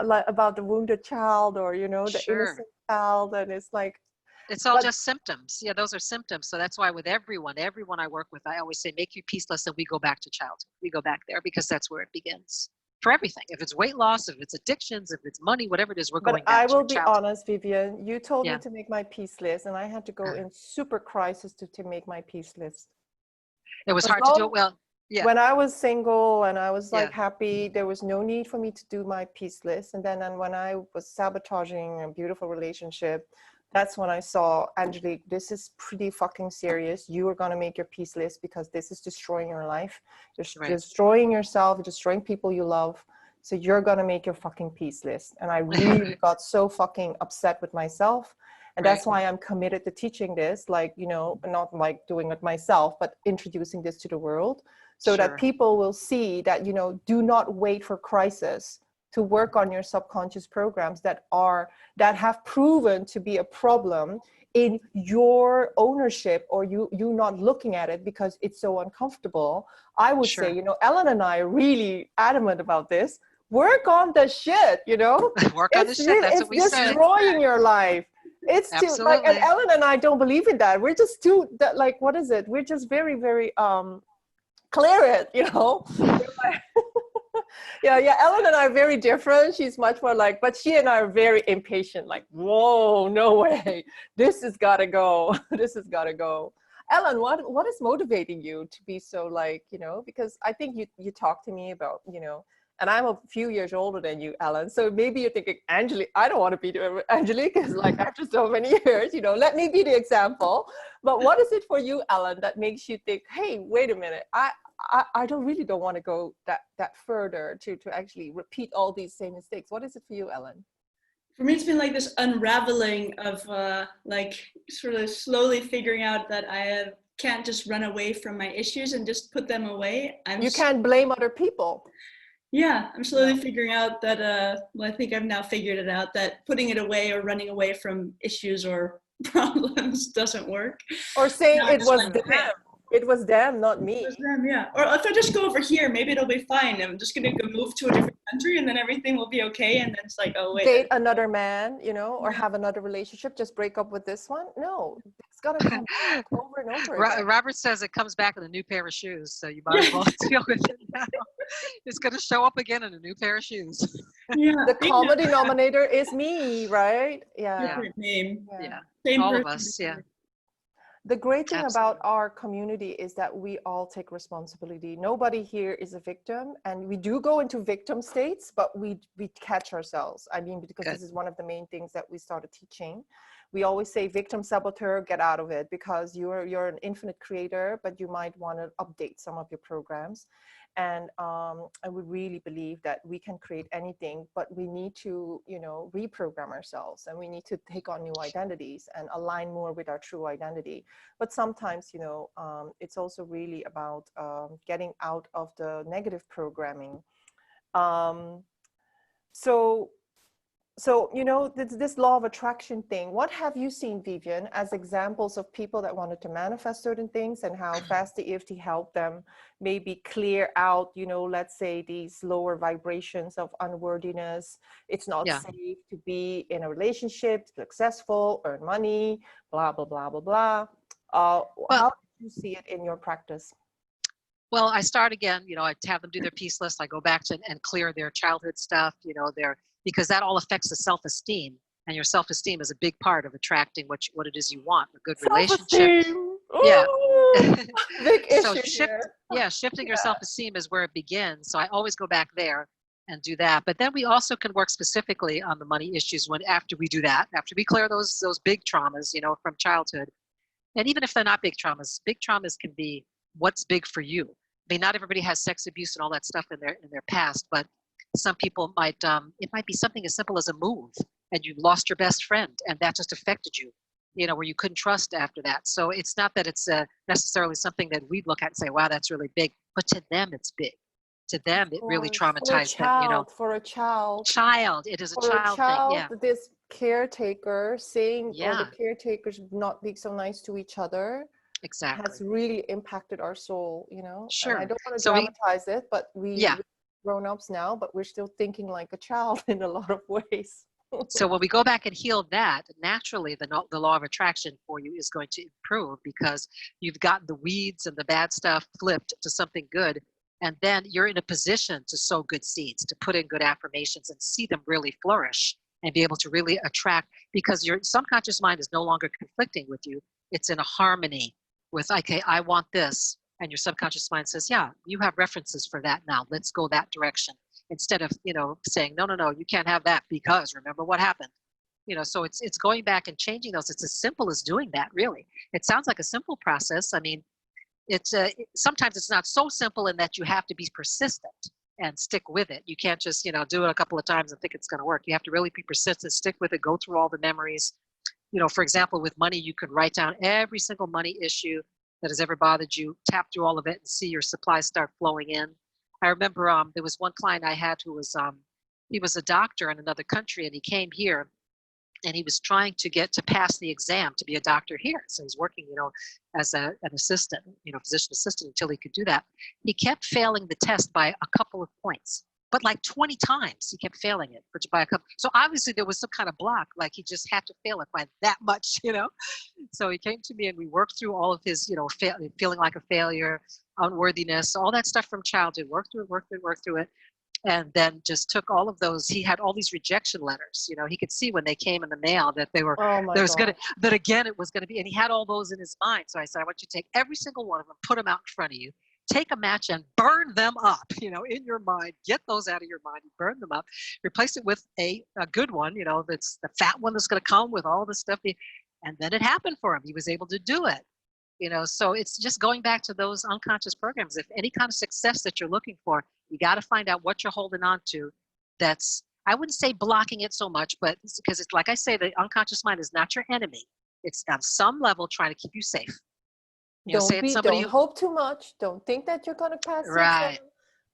like about the wounded child, or the innocent child, and it's like, it's all just symptoms. Yeah, those are symptoms. So that's why with everyone I work with, I always say, make you peaceless, and we go back to childhood. We go back there because that's where it begins for everything. If it's weight loss, if it's addictions, if it's money, whatever it is, we're going back to I will childhood. be honest, Vivien, you told me to make my peace list, and I had to go in super crisis to make my peace list. It was hard to do it well. Yeah. When I was single and I was like happy, there was no need for me to do my peace list. And then when I was sabotaging a beautiful relationship, that's when I saw, Angelique, this is pretty fucking serious. You are going to make your peace list because this is destroying your life. You're destroying yourself, you're destroying people you love. So you're going to make your fucking peace list. And I really got so fucking upset with myself. And that's why I'm committed to teaching this, like, not like doing it myself, but introducing this to the world so that people will see that, do not wait for crisis to work on your subconscious programs that have proven to be a problem in your ownership, or you not looking at it because it's so uncomfortable. I would say, Ellen and I are really adamant about this. Work on the shit, Work on the shit. That's what we say. It's destroying your life. It's too, like, and Ellen and I don't believe in that. We're just too, like, what is it? We're just very, very, clear it, Yeah, Ellen and I are very different. She's much more like, but she and I are very impatient, like, whoa, no way. This has got to go. This has got to go. Ellen, what is motivating you to be so, like, because I think you talked to me about, and I'm a few years older than you, Ellen. So maybe you're thinking, Angelique, I don't want to be Angelique is like, after so many years, let me be the example. But what is it for you, Ellen, that makes you think, hey, wait a minute, I don't want to go that further to actually repeat all these same mistakes. What is it for you, Ellen? For me, it's been like this unraveling of like sort of slowly figuring out that I can't just run away from my issues and just put them away. You can't blame other people. Yeah, I'm slowly figuring out that, I think I've now figured it out, that putting it away or running away from issues or problems doesn't work. Or saying it was them, not me. It was them, yeah. Or if I just go over here, maybe it'll be fine. I'm just going to go move to a different country and then everything will be okay. And then it's like, oh, wait. Date another man, or have another relationship, just break up with this one. No, it's got to come back over and over again. Robert says it comes back in a new pair of shoes, so you might as well deal with it now. It's going to show up again in a new pair of shoes. Yeah. The common denominator is me, right? Yeah. Different name. Yeah. Same all person. of us, yeah. The great thing about our community is that we all take responsibility. Nobody here is a victim, and we do go into victim states, but we catch ourselves. I mean, because this is one of the main things that we started teaching. we always say victim saboteur, get out of it, because you're an infinite creator, but you might want to update some of your programs. And I would really believe that we can create anything, but we need to, you know, reprogram ourselves, and we need to take on new identities and align more with our true identity. But sometimes, you know, it's also really about getting out of the negative programming. So, you know, this law of attraction thing, what have you seen, Vivien, as examples of people that wanted to manifest certain things, and how Fast EFT helped them maybe clear out, you know, let's say these lower vibrations of unworthiness? It's not safe to be in a relationship, successful, earn money, blah, blah, blah, blah, blah. How did you see it in your practice? Well, I start again, you know, I have them do their piece list. I go back to and clear their childhood stuff, you know, because that all affects the self-esteem, and your self-esteem is a big part of attracting what it is you want, a good relationship. Yeah. Big So issue shifting your self-esteem is where it begins. So I always go back there and do that. But then we also can work specifically on the money issues after we do that, after we clear those big traumas, you know, from childhood. And even if they're not big traumas can be what's big for you. I mean, not everybody has sex abuse and all that stuff in their past, but some people might, it might be something as simple as a move, and you lost your best friend, and that just affected you, you know, where you couldn't trust after that. So it's not that it's necessarily something that we look at and say, wow, that's really big, but to them it's big. To them, it really traumatized them, you know. For a child, it is a child thing, yeah. This caretaker saying, or the caretakers not being so nice to each other, has really impacted our soul, you know. Sure. And I don't want to dramatize it, but we're grown-ups now, but we're still thinking like a child in a lot of ways. So when we go back and heal that, naturally the law of attraction for you is going to improve, because you've gotten the weeds and the bad stuff flipped to something good. And then you're in a position to sow good seeds, to put in good affirmations and see them really flourish, and be able to really attract, because your subconscious mind is no longer conflicting with you. It's in a harmony with, okay, I want this. And your subconscious mind says, yeah, you have references for that now. Let's go that direction. Instead of, you know, saying, no, you can't have that because remember what happened. You know, so it's going back and changing those. It's as simple as doing that, really. It sounds like a simple process. I mean, sometimes it's not so simple in that you have to be persistent and stick with it. You can't just, you know, do it a couple of times and think it's going to work. You have to really be persistent, stick with it, go through all the memories. You know, for example, with money, you could write down every single money issue that has ever bothered you, tap through all of it, and see your supplies start flowing in. I remember there was one client I had who was, he was a doctor in another country, and he came here, and he was trying to get to pass the exam to be a doctor here. So he's working, you know, as an assistant, you know, physician assistant, until he could do that. He kept failing the test by a couple of points, but like 20 times he kept failing it by a couple. So obviously there was some kind of block, like he just had to fail it by that much, you know. So he came to me, and we worked through all of his, you know, feeling like a failure, unworthiness, all that stuff from childhood, worked through it. And then just took all of those. He had all these rejection letters. You know, he could see when they came in the mail that they were, that again, it was going to be, and he had all those in his mind. So I said, I want you to take every single one of them, put them out in front of you, take a match and burn them up, you know, in your mind, get those out of your mind, burn them up, replace it with a good one, you know, that's the fat one that's going to come with all the stuff. And then it happened for him. He was able to do it. You know, so it's just going back to those unconscious programs. If any kind of success that you're looking for, you got to find out what you're holding on to. That's, I wouldn't say blocking it so much, but because it's like I say, the unconscious mind is not your enemy. It's on some level trying to keep you safe. You know, don't hope too much. Don't think that you're going to pass right. exam.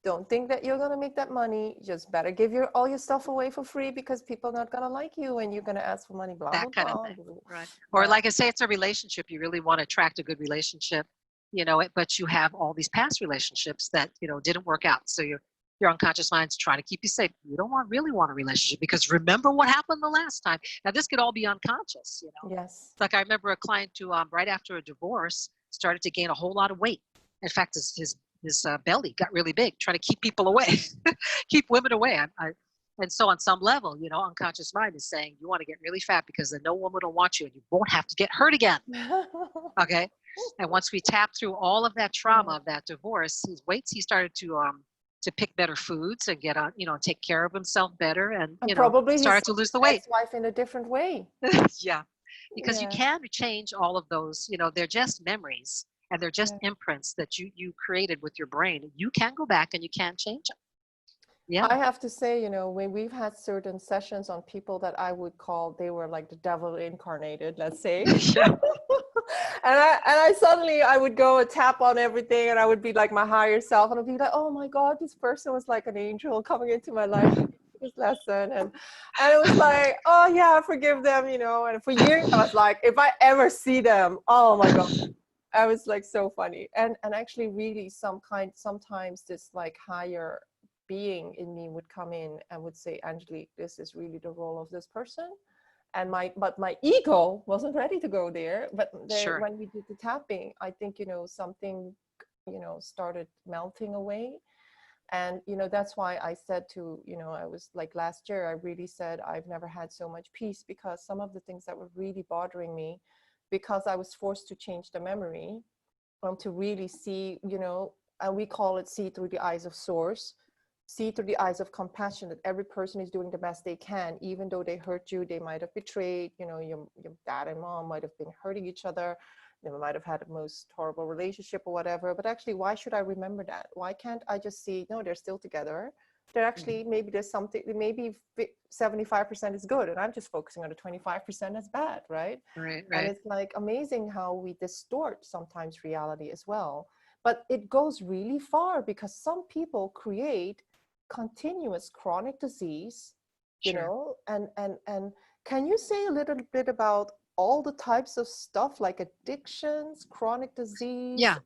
Don't think that you're going to make that money. Just better give all your stuff away for free, because people are not going to like you and you're going to ask for money, blah, that blah, kind blah. of thing. Right. Or like I say, it's a relationship. You really want to attract a good relationship, you know, but you have all these past relationships that, you know, didn't work out. So your unconscious mind's trying to keep you safe. You don't really want a relationship, because remember what happened the last time. Now, this could all be unconscious, you know. Yes. Like I remember a client who, right after a divorce, started to gain a whole lot of weight. In fact, his belly got really big, trying to keep people away, keep women away. And so on some level, you know, unconscious mind is saying, you want to get really fat because then no woman will want you and you won't have to get hurt again. Okay. And once we tap through all of that trauma of that divorce, he started to pick better foods and get on, you know, take care of himself better, and you know, probably started to lose the weight. Wife in a different way. Yeah. because you can change all of those, they're just memories and they're just imprints that you created with your brain. You can go back and you can change them. Yeah. I have to say, when we've had certain sessions on people that I would call, they were like the devil incarnated, let's say. And I suddenly, I would go and tap on everything, and I would be like my higher self, and I'd be like, oh my God, this person was like an angel coming into my life, this lesson. And it was like, oh yeah, forgive them, and for years I was like, if I ever see them, oh my God. I was like so funny. And actually really sometimes this like higher being in me would come in and would say, Angelique, this is really the role of this person. And my ego wasn't ready to go there. But Sure. when we did the tapping, I think, something, started melting away. And, that's why I said to, I was like last year, I really said, I've never had so much peace, because some of the things that were really bothering me, because I was forced to change the memory, to really see, and we call it see through the eyes of source, see through the eyes of compassion, that every person is doing the best they can, even though they hurt you, they might have betrayed, your dad and mom might have been hurting each other, they might have had the most horrible relationship or whatever, but actually, why should I remember that? Why can't I just see, no, they're still together? They're actually, maybe there's something, maybe 75% is good, and I'm just focusing on the 25% that's bad, right? Right. And it's like amazing how we distort sometimes reality as well. But it goes really far, because some people create continuous chronic disease, Sure. and can you say a little bit about all the types of stuff like addictions, chronic disease? Yeah.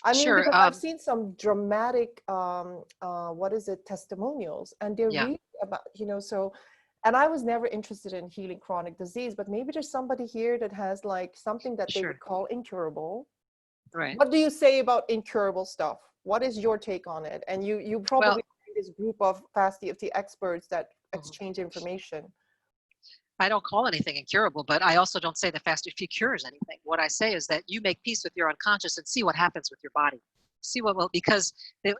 I mean, Sure. because I've seen some dramatic, testimonials, and they're Yeah. really about, so, and I was never interested in healing chronic disease, but maybe there's somebody here that has like something that they would Sure. call incurable. Right. What do you say about incurable stuff? What is your take on it? And you Well, probably find this group of Fast EFT experts that mhm. exchange information. I don't call anything incurable, but I also don't say that Fast EFT cures anything. What I say is that you make peace with your unconscious and see what happens with your body. See what will, because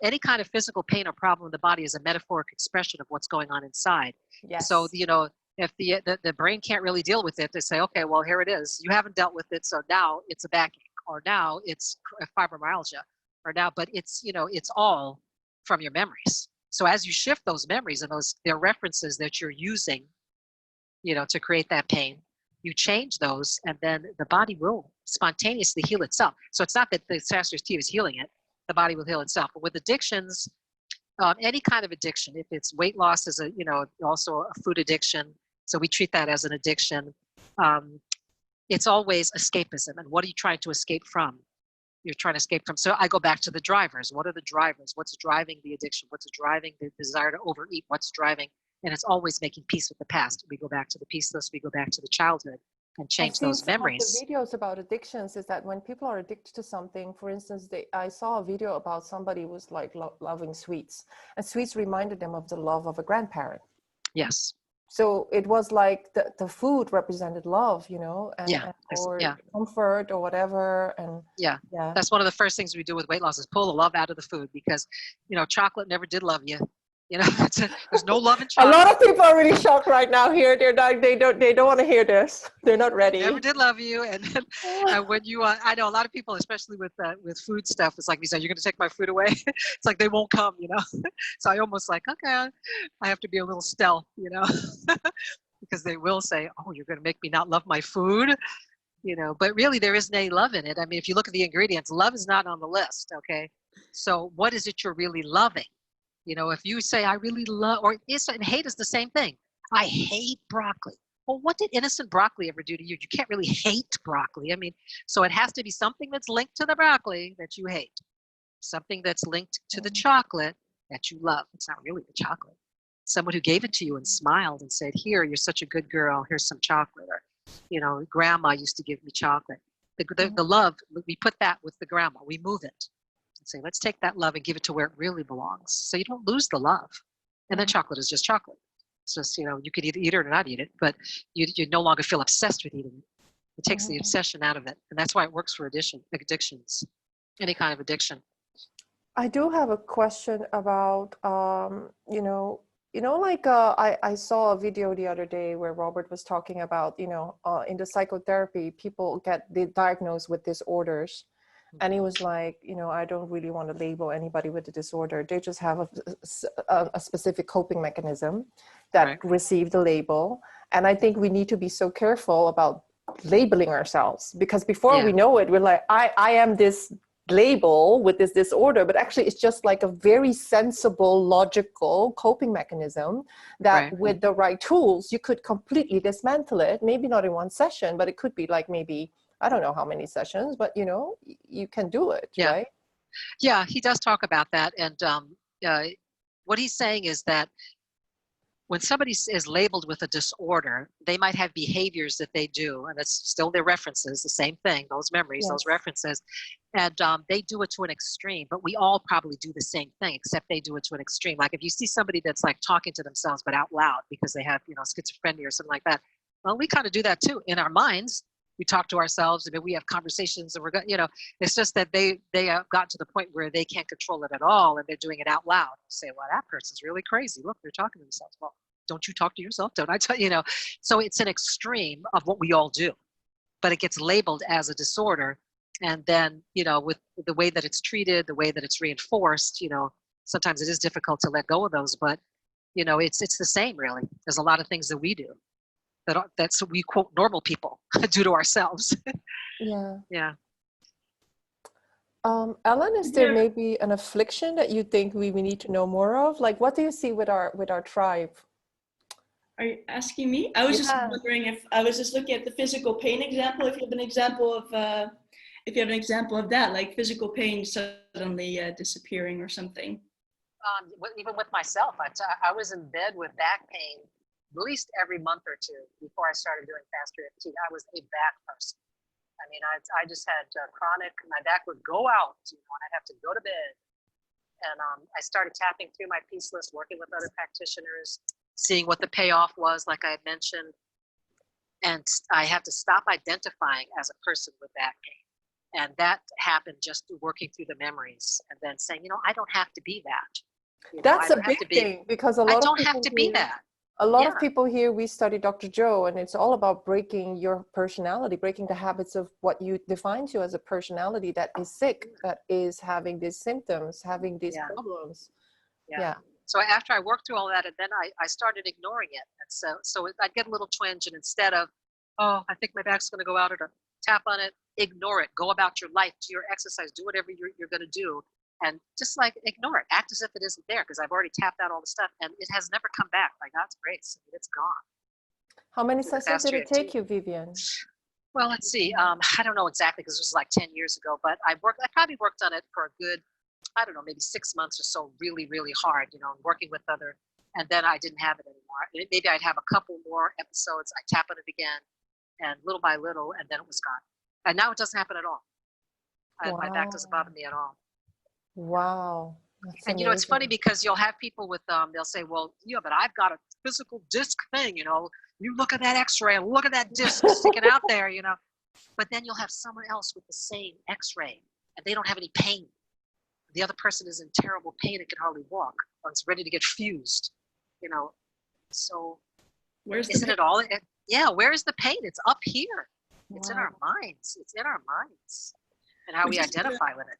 any kind of physical pain or problem in the body is a metaphoric expression of what's going on inside. Yes. So, if the brain can't really deal with it, they say, okay, well, here it is. You haven't dealt with it, so now it's a backache, or now it's fibromyalgia, or now, but it's, it's all from your memories. So as you shift those memories and they're references that you're using, to create that pain, you change those, and then the body will spontaneously heal itself. So it's not that the Fast EFT is healing it, the body will heal itself. But with addictions, any kind of addiction, if it's weight loss is also a food addiction, so we treat that as an addiction. It's always escapism. And what are you trying to escape from? You're trying to escape from. So I go back to the drivers. What are the drivers? What's driving the addiction? What's driving the desire to overeat? What's driving? And it's always making peace with the past. We go back to the peaceless, we go back to the childhood and change those memories. Some of the videos about addictions is that when people are addicted to something, for instance, I saw a video about somebody who was like loving sweets, and sweets reminded them of the love of a grandparent. Yes. So it was like the food represented love, or comfort or whatever. And that's one of the first things we do with weight loss is pull the love out of the food, because chocolate never did love you. There's no love in chocolate. A lot of people are really shocked right now here. They're not, they don't want to hear this. They're not ready. Never did love you. And when you, I know a lot of people, especially with food stuff, it's like, you say, you're going to take my food away. It's like, they won't come, So I almost like, okay, I have to be a little stealth, because they will say, oh, you're going to make me not love my food, but really there isn't any love in it. I mean, if you look at the ingredients, love is not on the list. Okay. So what is it you're really loving? If you say, I really love, and hate is the same thing. I hate broccoli. Well, what did innocent broccoli ever do to you? You can't really hate broccoli. I mean, so it has to be something that's linked to the broccoli that you hate, something that's linked to the chocolate that you love. It's not really the chocolate. Someone who gave it to you and smiled and said, here, you're such a good girl. Here's some chocolate. Or, grandma used to give me chocolate. The love, we put that with the grandma. We move it. Say, let's take that love and give it to where it really belongs. So you don't lose the love. And then chocolate is just chocolate. It's just, you could either eat it or not eat it, but you no longer feel obsessed with eating it. It takes the obsession out of it. And that's why it works for addictions, any kind of addiction. I do have a question about, you know, like I saw a video the other day where Robert was talking about, you know, in the psychotherapy, people get diagnosed with disorders. And he was like, you know, I don't really want to label anybody with a disorder. They just have a specific coping mechanism that received the label. And I think we need to be so careful about labeling ourselves, because before we know it, we're like, I am this label with this disorder, but actually it's just like a very sensible, logical coping mechanism that with the right tools, you could completely dismantle it. Maybe not in one session, but it could be like maybe, I don't know how many sessions, but you know, you can do it, right? Yeah, he does talk about that. And what he's saying is that when somebody is labeled with a disorder, they might have behaviors that they do, and it's still their references, the same thing, those memories, those references, and they do it to an extreme, but we all probably do the same thing, except they do it to an extreme. Like if you see somebody that's like talking to themselves, but out loud because they have, you know, schizophrenia or something like that, well, we kind of do that too in our minds. We talk to ourselves, and we have conversations, and we're going, you know, it's just that they have gotten to the point where they can't control it at all, and they're doing it out loud. You say, well, that person's really crazy. Look, they're talking to themselves. Well, don't you talk to yourself? Don't I tell you, you know? So it's an extreme of what we all do, but it gets labeled as a disorder. And then, you know, with the way that it's treated, the way that it's reinforced, you know, sometimes it is difficult to let go of those, but, you know, it's the same really. There's a lot of things that we do that's we quote normal people do to ourselves. Yeah. Ellen, is there maybe an affliction that you think we need to know more of? Like, what do you see with our tribe? Are you asking me? I was just wondering if I was just looking at the physical pain example. If you have an example of that, like physical pain suddenly disappearing or something. Even with myself, I was in bed with back pain at least every month or two before I started doing Faster EFT. I was a back person. I mean, I just had chronic, my back would go out, you know, and I'd have to go to bed. And I started tapping through my piece list, working with other practitioners, seeing what the payoff was, like I had mentioned. And I had to stop identifying as a person with back pain. And that happened just through working through the memories and then saying, you know, I don't have to be that. You know, that's a big thing, because a lot of people have to be that. A lot of people here, we study Dr. Joe, and it's all about breaking your personality, breaking the habits of what you defines you as a personality that is sick, that is having these symptoms, having these problems. So after I worked through all that, and then I started ignoring it. And so I'd get a little twinge, and instead of, oh, I think my back's going to go out, or tap on it, ignore it, go about your life, do your exercise, do whatever you're going to do. And just like ignore it, act as if it isn't there, because I've already tapped out all the stuff, and it has never come back. By God's grace, it's gone. How many sessions did it take you, Vivien? Well, let's see. I don't know exactly, because it was like 10 years ago, but I probably worked on it for a good, I don't know, maybe 6 months or so, really, really hard, you know, working with other, and then I didn't have it anymore. Maybe I'd have a couple more episodes, I tap on it again, and little by little, and then it was gone. And now it doesn't happen at all. My back doesn't bother me at all. Wow. And you know, it's funny because you'll have people with they'll say, well, yeah, but I've got a physical disc thing, you know, you look at that x-ray and look at that disc sticking out there, you know, but then you'll have someone else with the same x-ray and they don't have any pain. The other person is in terrible pain and can hardly walk, or it's ready to get fused, you know. So isn't it all? Where is the pain? It's up here. It's in our minds. It's in our minds and how we identify with it.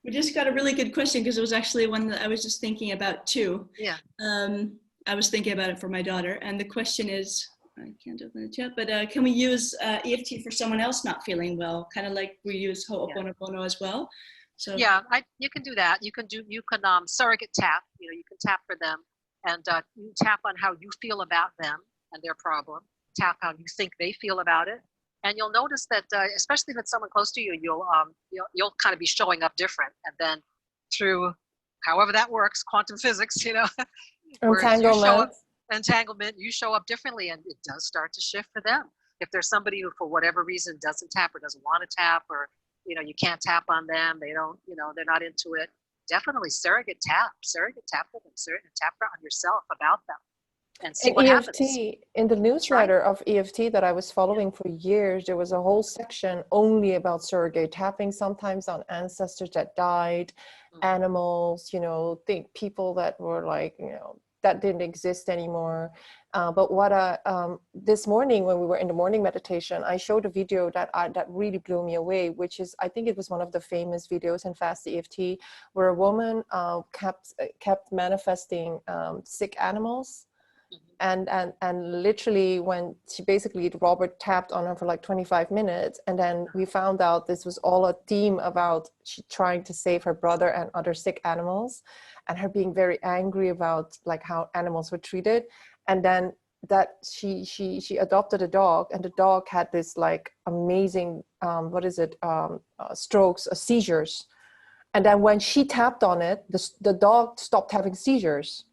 We just got a really good question, because it was actually one that I was just thinking about too. Yeah. I was thinking about it for my daughter, and the question is, I can't open the chat, but can we use EFT for someone else not feeling well? Kind of like we use Ho'oponopono as well. So yeah, you can do that. You can surrogate tap. You know, you can tap for them, and you tap on how you feel about them and their problem. Tap how you think they feel about it. And you'll notice that, especially if it's someone close to you, you'll kind of be showing up different. And then through however that works, quantum physics, you know, entanglement, you show up differently, and it does start to shift for them. If there's somebody who, for whatever reason, doesn't tap or doesn't want to tap, or, you know, you can't tap on them, they don't, you know, they're not into it, definitely surrogate tap for them, surrogate tap on yourself about them. And see what EFT, happens. in the newsletter of EFT that I was following for years, there was a whole section only about surrogate tapping, sometimes on ancestors that died, animals, you know, people that were like, you know, that didn't exist anymore. But what this morning when we were in the morning meditation, I showed a video that really blew me away, which is, I think it was one of the famous videos in Fast EFT, where a woman kept manifesting sick animals. And literally when she basically, Robert tapped on her for like 25 minutes. And then we found out this was all a theme about she trying to save her brother and other sick animals, and her being very angry about like how animals were treated. And then that she adopted a dog, and the dog had this like amazing, strokes, seizures. And then when she tapped on it, the dog stopped having seizures.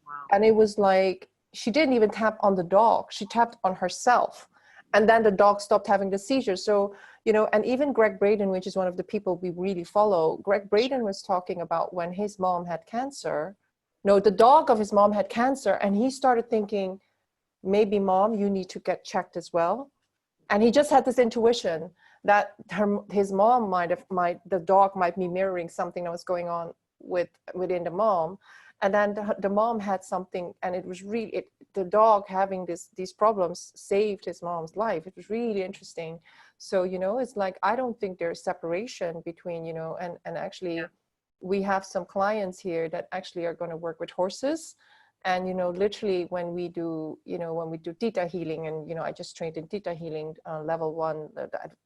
Wow. And it was like, she didn't even tap on the dog, she tapped on herself, and then the dog stopped having the seizures. So, you know, and even Greg Braden, which is one of the people we really follow, Greg Braden was talking about when his mom had cancer. No, the dog of his mom had cancer, and he started thinking, maybe mom, you need to get checked as well. And he just had this intuition that his mom the dog might be mirroring something that was going on within the mom. And then the mom had something, and it was really, the dog having these problems saved his mom's life. It was really interesting. So, you know, it's like, I don't think there's separation between, you know, and actually we have some clients here that actually are going to work with horses. And, you know, literally when we do theta healing, and, you know, I just trained in theta healing level 1,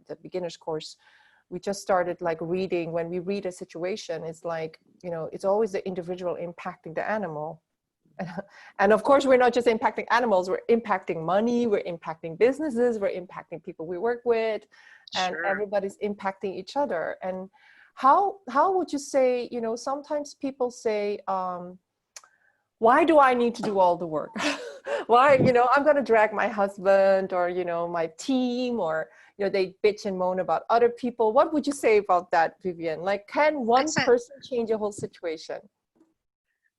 the beginner's course. We just started like reading. When we read a situation, it's like, you know, it's always the individual impacting the animal. And of course, we're not just impacting animals, we're impacting money, we're impacting businesses, we're impacting people we work with, and everybody's impacting each other. And how would you say, you know, sometimes people say, why do I need to do all the work? Why, you know, I'm going to drag my husband, or, you know, my team, or, you know, they bitch and moan about other people. What would you say about that, Vivien? Like, can one person change a whole situation?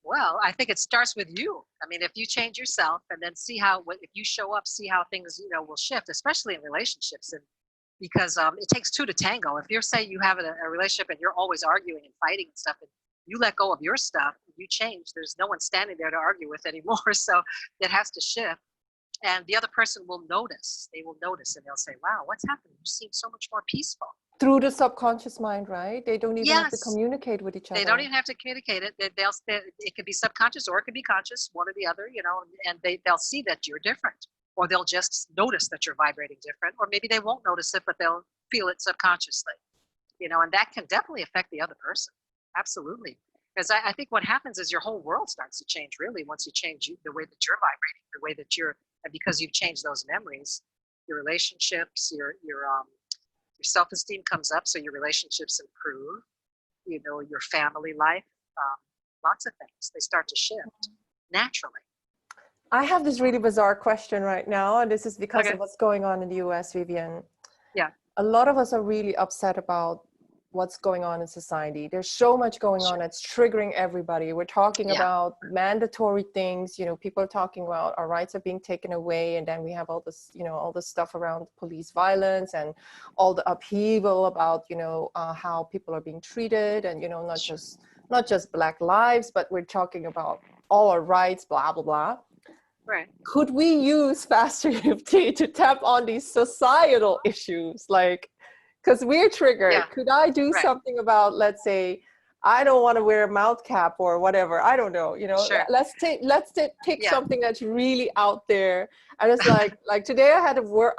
Well, I think it starts with you. I mean, if you change yourself, and then see how, if you show up, see how things, you know, will shift, especially in relationships. And because it takes two to tango. If you're saying you have a relationship and you're always arguing and fighting and stuff, and you let go of your stuff, you change, there's no one standing there to argue with anymore. So it has to shift. And the other person will notice. They will notice, and they'll say, wow, what's happening? You seem so much more peaceful. Through the subconscious mind, right? They don't even have to communicate with each other. They don't even have to communicate it. It could be subconscious, or it could be conscious, one or the other, you know, and they'll see that you're different, or they'll just notice that you're vibrating different, or maybe they won't notice it, but they'll feel it subconsciously, you know, and that can definitely affect the other person. Absolutely. Because I think what happens is your whole world starts to change, really, once you change the way that you're vibrating, the way that and because you've changed those memories, your relationships, your self-esteem comes up, so your relationships improve, you know, your family life, lots of things, they start to shift naturally. I have this really bizarre question right now, and this is because of what's going on in the US, Vivien. Yeah. A lot of us are really upset about what's going on in society. There's so much going on that's triggering everybody. We're talking about mandatory things, you know, people are talking about our rights are being taken away, and then we have all this, you know, all this stuff around police violence and all the upheaval about, you know, how people are being treated, and, you know, not just Black lives, but we're talking about all our rights, blah, blah, blah. Right. Could we use Faster EFT to tap on these societal issues? Like, because we're triggered. Yeah. Could I do something about, let's say, I don't want to wear a mouth cap or whatever. I don't know. You know, let's take something that's really out there. And it's like today I had to wear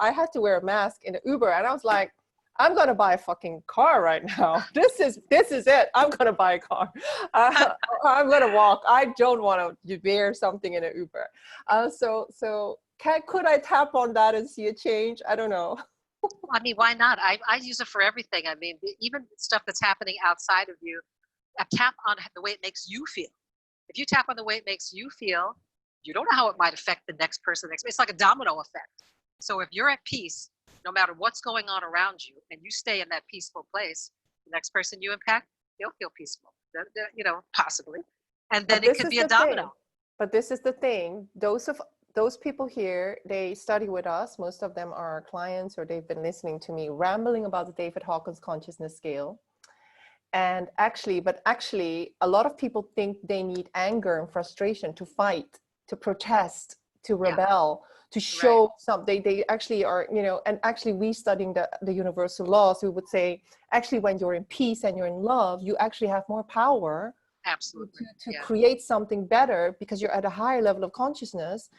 a mask in the Uber, and I was like, I'm gonna buy a fucking car right now. This is it. I'm gonna buy a car. I'm gonna walk. I don't want to wear something in an Uber. So could I tap on that and see a change? I don't know. I mean, why not? I use it for everything. I mean, even stuff that's happening outside of you, tap on the way it makes you feel. If you tap on the way it makes you feel, you don't know how it might affect the next person. It's like a domino effect. So if you're at peace, no matter what's going on around you, and you stay in that peaceful place, the next person you impact, they'll feel peaceful, you know, possibly. And then it could be a domino. But this is the thing. Those people here, they study with us. Most of them are our clients, or they've been listening to me rambling about the David Hawkins consciousness scale. And actually, a lot of people think they need anger and frustration to fight, to protest, to rebel, to show something. They actually are, you know, and actually we studying the universal laws, we would say, actually, when you're in peace and you're in love, you actually have more power. Absolutely. To create something better, because you're at a higher level of consciousness.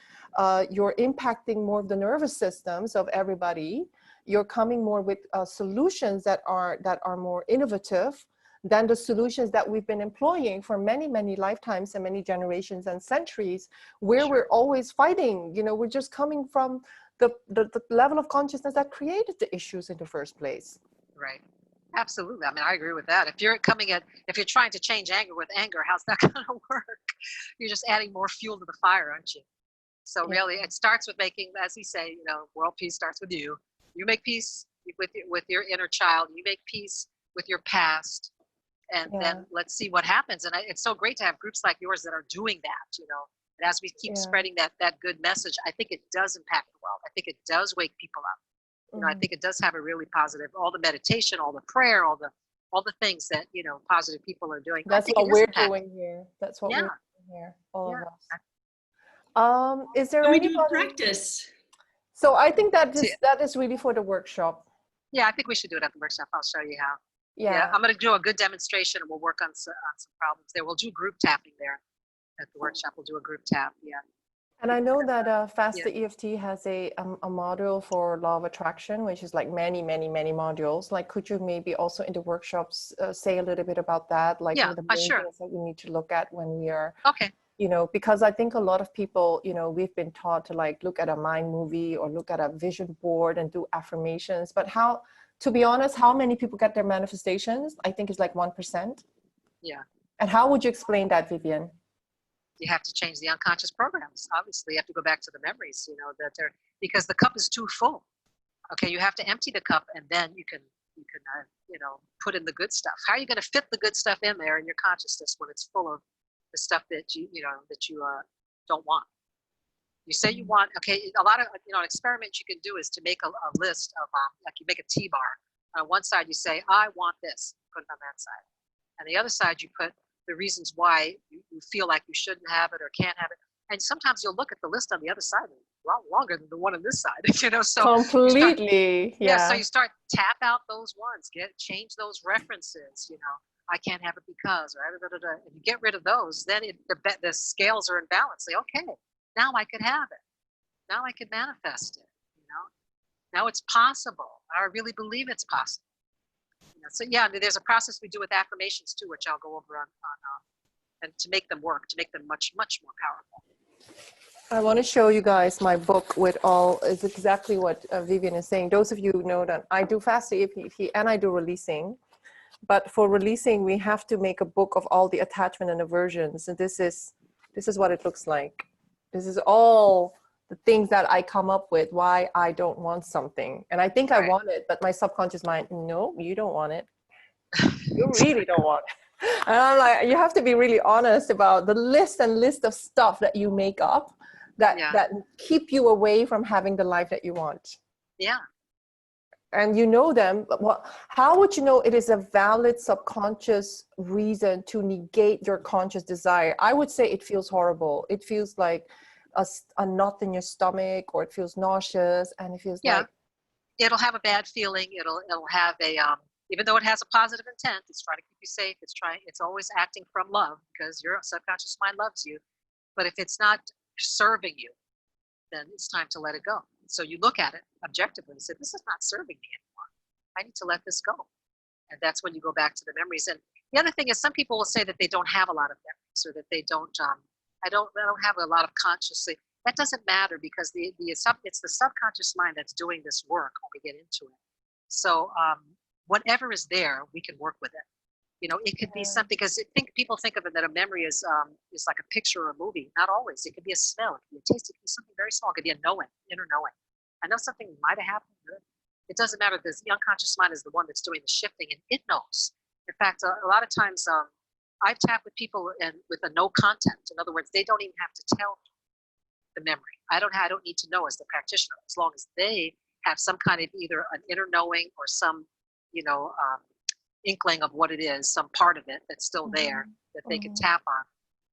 You're impacting more of the nervous systems of everybody. You're coming more with solutions that are more innovative than the solutions that we've been employing for many, many lifetimes and many generations and centuries, where we're always fighting. You know, we're just coming from the level of consciousness that created the issues in the first place. Right. Absolutely. I mean, I agree with that. If you're trying to change anger with anger, how's that going to work? You're just adding more fuel to the fire, aren't you? So really, it starts with making, as we say, you know, world peace starts with you. You make peace with your inner child. You make peace with your past. And then let's see what happens. And it's so great to have groups like yours that are doing that, you know. And as we keep spreading that good message, I think it does impact the world. I think it does wake people up. You know, I think it does have a really positive, all the meditation, all the prayer, all the things that, you know, positive people are doing. That's what we're doing here. That's what we're doing here, all of us. Is there Can we anybody? do a practice? So I think that is really for the workshop. Yeah, I think we should do it at the workshop. I'll show you how. Yeah, I'm going to do a good demonstration, and we'll work on some problems there. We'll do group tapping there at the workshop. We'll do a group tap. Yeah. And I know that Faster EFT has a module for law of attraction, which is like many, many, many modules. Like, could you maybe also in the workshops say a little bit about that? Like, the main things that we need to look at when we are, you know, because I think a lot of people, you know, we've been taught to like look at a mind movie or look at a vision board and do affirmations. But how, to be honest, how many people get their manifestations? I think it's like 1%. Yeah. And how would you explain that, Vivien? You have to change the unconscious programs. Obviously, you have to go back to the memories, you know, because the cup is too full. Okay, you have to empty the cup, and then you can you know, put in the good stuff. How are you going to fit the good stuff in there in your consciousness when it's full of the stuff that you don't want? You say you want, a lot of, you know, an experiment you can do is to make a list of, like you make a T-bar. On one side you say, I want this, put it on that side. And the other side you put the reasons why you feel like you shouldn't have it or can't have it. And sometimes you'll look at the list on the other side, a lot longer than the one on this side, you know, so. Completely, so you start, tap out those ones, change those references, you know, I can't have it because, or and you get rid of those, then the scales are in balance. Say, okay, now I could have it. Now I could manifest it, you know. Now it's possible. I really believe it's possible. You know, so there's a process we do with affirmations too, which I'll go over on and to make them work, to make them much, much more powerful. I want to show you guys my book with is exactly what Vivien is saying. Those of you who know that I do Faster EFT and I do releasing. But for releasing, we have to make a book of all the attachment and aversions. And this is what it looks like. This is all the things that I come up with, why I don't want something. And I think I want it, but my subconscious mind, no, you don't want it. You really don't want it. And I'm like, you have to be really honest about the list of stuff that you make up that keep you away from having the life that you want. Yeah. And you know them, but how would you know it is a valid subconscious reason to negate your conscious desire? I would say it feels horrible. It feels like a knot in your stomach, or it feels nauseous, and it feels like... It'll have a bad feeling. It'll have a, even though it has a positive intent, it's trying to keep you safe. It's always acting from love, because your subconscious mind loves you. But if it's not serving you, then it's time to let it go. So you look at it objectively and say, this is not serving me anymore. I need to let this go. And that's when you go back to the memories. And the other thing is, some people will say that they don't have a lot of memories, or that they don't, I don't have a lot of consciously. That doesn't matter, because it's the subconscious mind that's doing this work when we get into it. So whatever is there, we can work with it. You know, it could be something, because people think of it that a memory is like a picture or a movie. Not always. It could be a smell. It could be a taste. It could be something very small. It could be a knowing, inner knowing. I know something might have happened. It doesn't matter. The unconscious mind is the one that's doing the shifting, and it knows. In fact, a lot of times I've tapped with people with a no content. In other words, they don't even have to tell me the memory. I don't need to know as the practitioner, as long as they have some kind of either an inner knowing or some, you know, inkling of what it is, some part of it that's still there that they can tap on,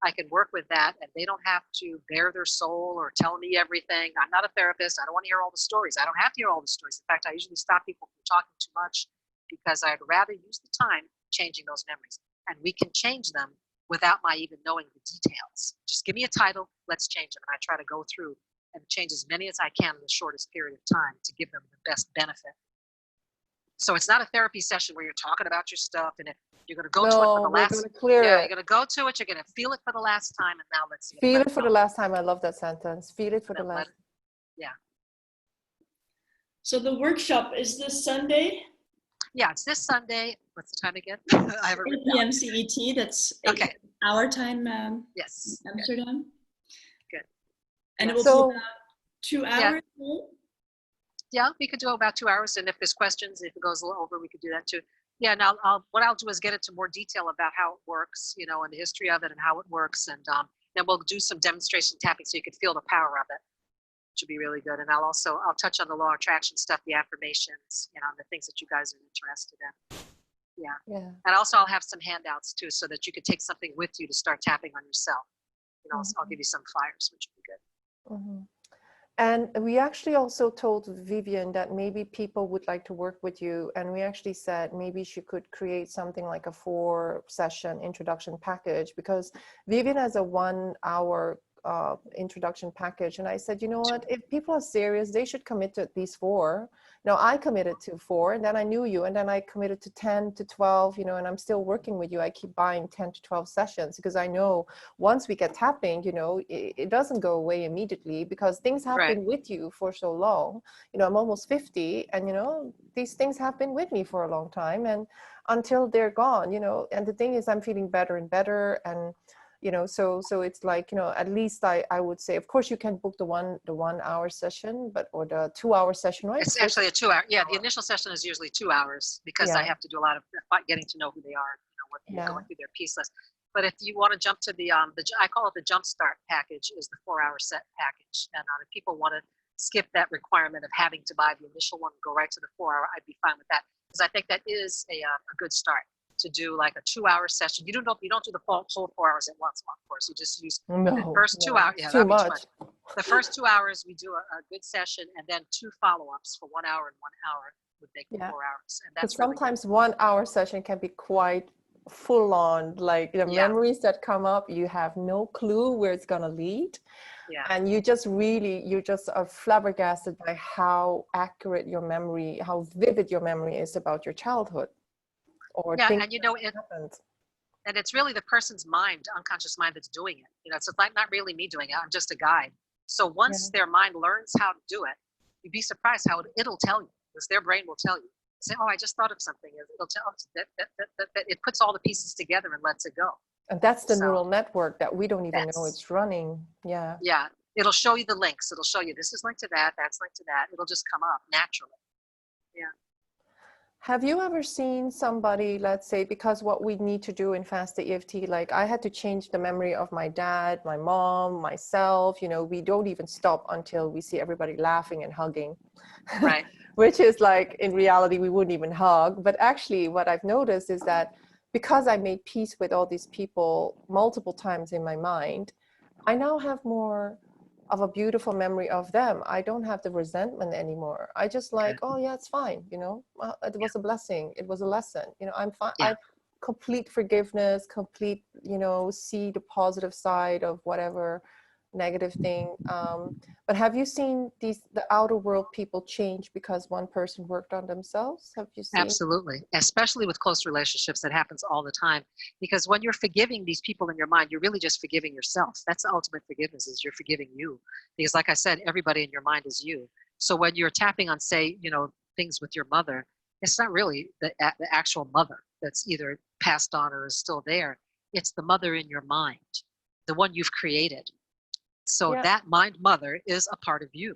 I can work with that, and they don't have to bare their soul or tell me everything. I'm not a therapist. I don't want to hear all the stories. I don't have to hear all the stories. In fact, I usually stop people from talking too much because I'd rather use the time changing those memories. And we can change them without my even knowing the details. Just give me a title, let's change them. And I try to go through and change as many as I can in the shortest period of time to give them the best benefit. So it's not a therapy session where you're talking about your stuff and you're going to go to it for the last time. Yeah, you're going to go to it. You're going to feel it for the last time. And now let's feel it for the last time. I love that sentence. Feel it for the last. Yeah. So the workshop is this Sunday? Yeah, it's this Sunday. What's the time again? I have 8 p.m. CET. That's okay. Our time. Yes. Amsterdam. Good. And it will be about 2 hours. Yeah, we could do about 2 hours, and if there's questions, if it goes a little over, we could do that too. Yeah, and what I'll do is get into more detail about how it works, you know, and the history of it and how it works, and then we'll do some demonstration tapping so you can feel the power of it, which would be really good. And I'll touch on the law of attraction stuff, the affirmations, you know, the things that you guys are interested in. Yeah. And also I'll have some handouts too, so that you could take something with you to start tapping on yourself. You know, I'll give you some flyers, which would be good. And we actually also told Vivien that maybe people would like to work with you. And we actually said maybe she could create something like a 4-session introduction package, because Vivien has a 1-hour introduction package. And I said, you know what, if people are serious, they should commit to at least 4. Now I committed to 4, and then I knew you, and then I committed to 10 to 12, you know, and I'm still working with you. I keep buying 10 to 12 sessions because I know once we get tapping, you know, it doesn't go away immediately, because things have been with you for so long. You know, I'm almost 50, and, you know, these things have been with me for a long time, and until they're gone, you know, and the thing is I'm feeling better and better. And you know, so it's like, you know, at least I would say, of course you can book the 1 hour session, or the 2-hour session, right? It's actually a 2 hour. Yeah, the initial session is usually 2 hours because I have to do a lot of getting to know who they are, you know, what going through their piece list. But if you want to jump to the I call it the jumpstart package, is the 4-hour set package. And if people want to skip that requirement of having to buy the initial one and go right to the 4-hour, I'd be fine with that, because I think that is a good start. To do like a 2-hour session. You don't do the whole 4 hours at once, of course. You just use the first 2 hours. Yeah, too much. The first 2 hours, we do a good session, and then 2 follow-ups for 1 hour and 1 hour would make 4 hours. And that's sometimes really 1-hour session can be quite full on, like the memories that come up, you have no clue where it's going to lead. Yeah. And you just are flabbergasted by how accurate your memory, how vivid your memory is about your childhood. And you know, and it's really the person's mind, unconscious mind, that's doing it. You know, it's like not really me doing it. I'm just a guide. So once their mind learns how to do it, you'd be surprised how it'll tell you, because their brain will tell you. Say, oh, I just thought of something. It'll tell that it puts all the pieces together and lets it go. And that's the neural network that we don't even know it's running. Yeah. Yeah. It'll show you the links. It'll show you this is linked to that. That's linked to that. It'll just come up naturally. Yeah. Have you ever seen somebody, let's say, because what we need to do in Faster EFT, like I had to change the memory of my dad, my mom, myself, you know, we don't even stop until we see everybody laughing and hugging. Right. Which is like, in reality, we wouldn't even hug. But actually what I've noticed is that because I made peace with all these people multiple times in my mind, I now have more of a beautiful memory of them. I don't have the resentment anymore. I just like, oh yeah, it's fine. You know, it was a blessing. It was a lesson. You know, I'm fine. I complete forgiveness, complete, you know, see the positive side of whatever negative thing. But have you seen the outer world people change because one person worked on themselves? Have you seen? Absolutely. Especially with close relationships, that happens all the time. Because when you're forgiving these people in your mind, you're really just forgiving yourself. That's the ultimate forgiveness, is you're forgiving you. Because like I said, everybody in your mind is you. So when you're tapping on, say, you know, things with your mother, it's not really the actual mother that's either passed on or is still there. It's the mother in your mind, the one you've created. So that mind mother is a part of you.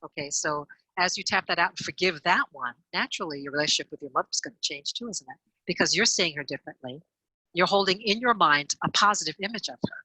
Okay, so as you tap that out and forgive that one, naturally your relationship with your mother is going to change too, isn't it? Because you're seeing her differently. You're holding in your mind a positive image of her,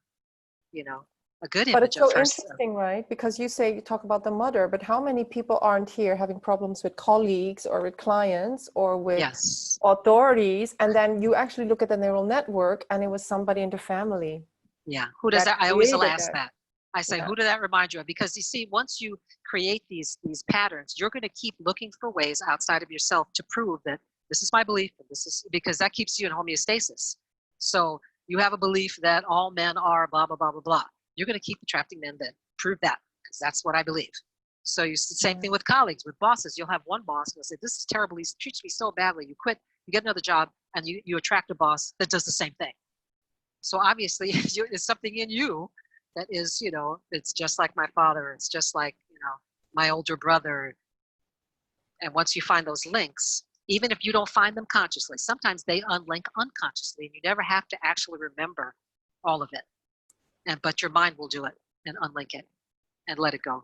you know. a good But image it's of so herself. interesting, right? Because you talk about the mother, but how many people aren't here having problems with colleagues or with clients or with Yes. authorities, and then you actually look at the neural network and it was somebody in the family Yeah. Who does that? I always created ask that. that. I say, Yeah. who did that remind you of? Because you see, once you create these patterns, you're going to keep looking for ways outside of yourself to prove that this is my belief, and this is, because that keeps you in homeostasis. So you have a belief that all men are blah, blah, blah, blah, blah. You're going to keep attracting men that prove that, because that's what I believe. So you same thing with colleagues, with bosses. You'll have one boss who'll say, this is terrible. He treats me so badly. You quit, you get another job, and you attract a boss that does the same thing. So obviously, there's something in you that is, it's just like my father. It's just like, my older brother. And once you find those links, even if you don't find them consciously, sometimes they unlink unconsciously, and you never have to actually remember all of it. But your mind will do it and unlink it and let it go.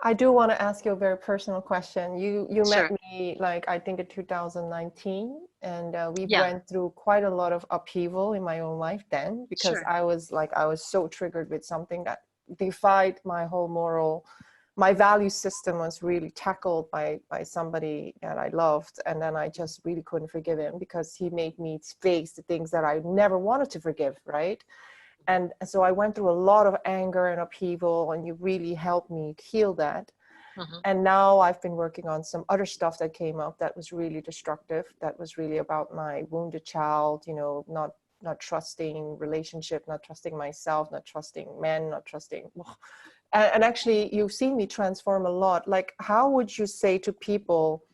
I do want to ask you a very personal question. You Sure. met me like I think in 2019, and we Yeah. went through quite a lot of upheaval in my own life then, because Sure. I was so triggered with something that defied my whole my value system was really tackled by somebody that I loved, and then I just really couldn't forgive him because he made me face the things that I never wanted to forgive, right? And so I went through a lot of anger and upheaval, and you really helped me heal that. Mm-hmm. And now I've been working on some other stuff that came up that was really destructive. That was really about my wounded child, not trusting relationship, not trusting myself, not trusting men, not trusting. And actually, you've seen me transform a lot. Like, how would you say to people,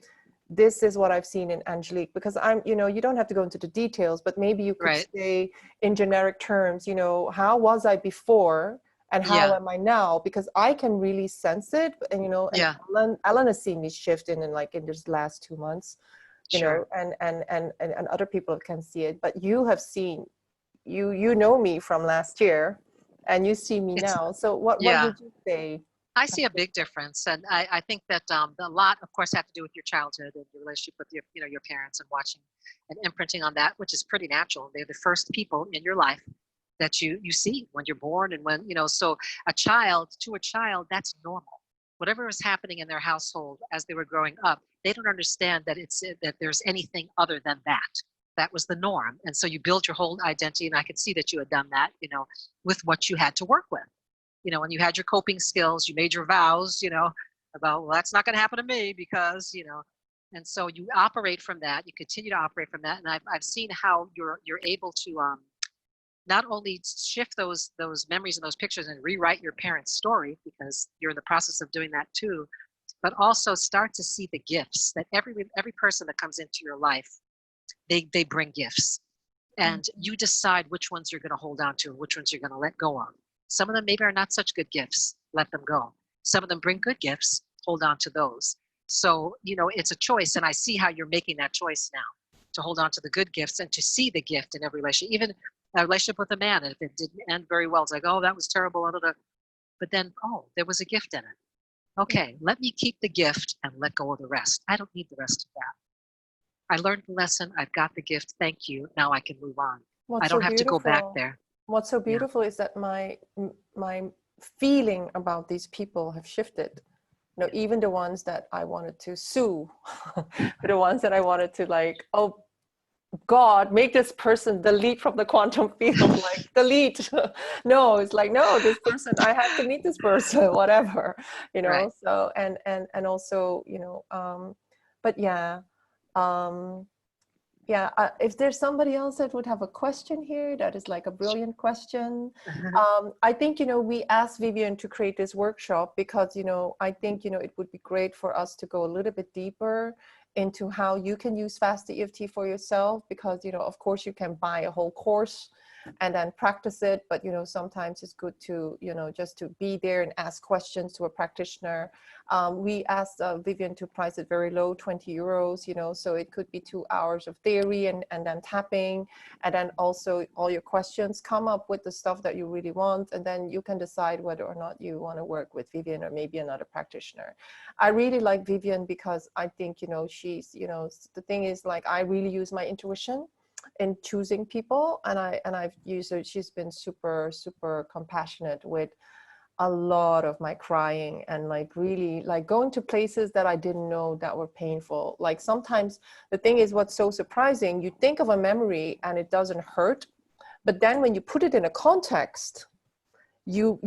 this is what I've seen in Angelique? Because you don't have to go into the details, but maybe you could say in generic terms, how was I before and how am I now? Because I can really sense it. And, Ellen has seen me shift in this last 2 months, and other people can see it, but you have seen, you know me from last year and you see me now. So what would you say? I see a big difference, and I think that a lot, of course, have to do with your childhood and your relationship with your parents, and watching and imprinting on that, which is pretty natural. They're the first people in your life that you see when you're born, and when so to a child, that's normal. Whatever was happening in their household as they were growing up, they don't understand that that there's anything other than that. That was the norm, and so you build your whole identity, and I could see that you had done that, with what you had to work with. When you had your coping skills, you made your vows, about, well, that's not going to happen to me because, and so you operate from that, you continue to operate from that. And I've seen how you're able to not only shift those memories and those pictures and rewrite your parents' story, because you're in the process of doing that too, but also start to see the gifts that every person that comes into your life, they bring gifts. And you decide which ones you're going to hold on to and which ones you're going to let go of. Some of them maybe are not such good gifts. Let them go. Some of them bring good gifts. Hold on to those. So, it's a choice. And I see how you're making that choice now, to hold on to the good gifts and to see the gift in every relationship, even a relationship with a man. And if it didn't end very well, it's like, oh, that was terrible. But then, oh, there was a gift in it. Okay, let me keep the gift and let go of the rest. I don't need the rest of that. I learned the lesson. I've got the gift. Thank you. Now I can move on. I don't have to go back there. What's so beautiful is that my feeling about these people have shifted. Even the ones that I wanted to sue, the ones that I wanted to oh God, make this person delete from the quantum field, delete. No, it's no, this person, I have to meet this person, whatever, Right. So, and also, but yeah. If there's somebody else that would have a question here, that is a brilliant question. I think, we asked Vivien to create this workshop because, I think, it would be great for us to go a little bit deeper into how you can use Fast EFT for yourself, because, of course you can buy a whole course and then practice it. But, sometimes it's good to, just to be there and ask questions to a practitioner. We asked Vivien to price it very low, 20 euros, so it could be 2 hours of theory and then tapping. And then also all your questions, come up with the stuff that you really want. And then you can decide whether or not you want to work with Vivien or maybe another practitioner. I really like Vivien because I think, she's, the thing is I really use my intuition. in choosing people, and I've used her. She's been super, super compassionate with a lot of my crying, and like really like going to places that I didn't know that were painful. Like sometimes the thing is, what's so surprising, you think of a memory and it doesn't hurt, but then when you put it in a context, you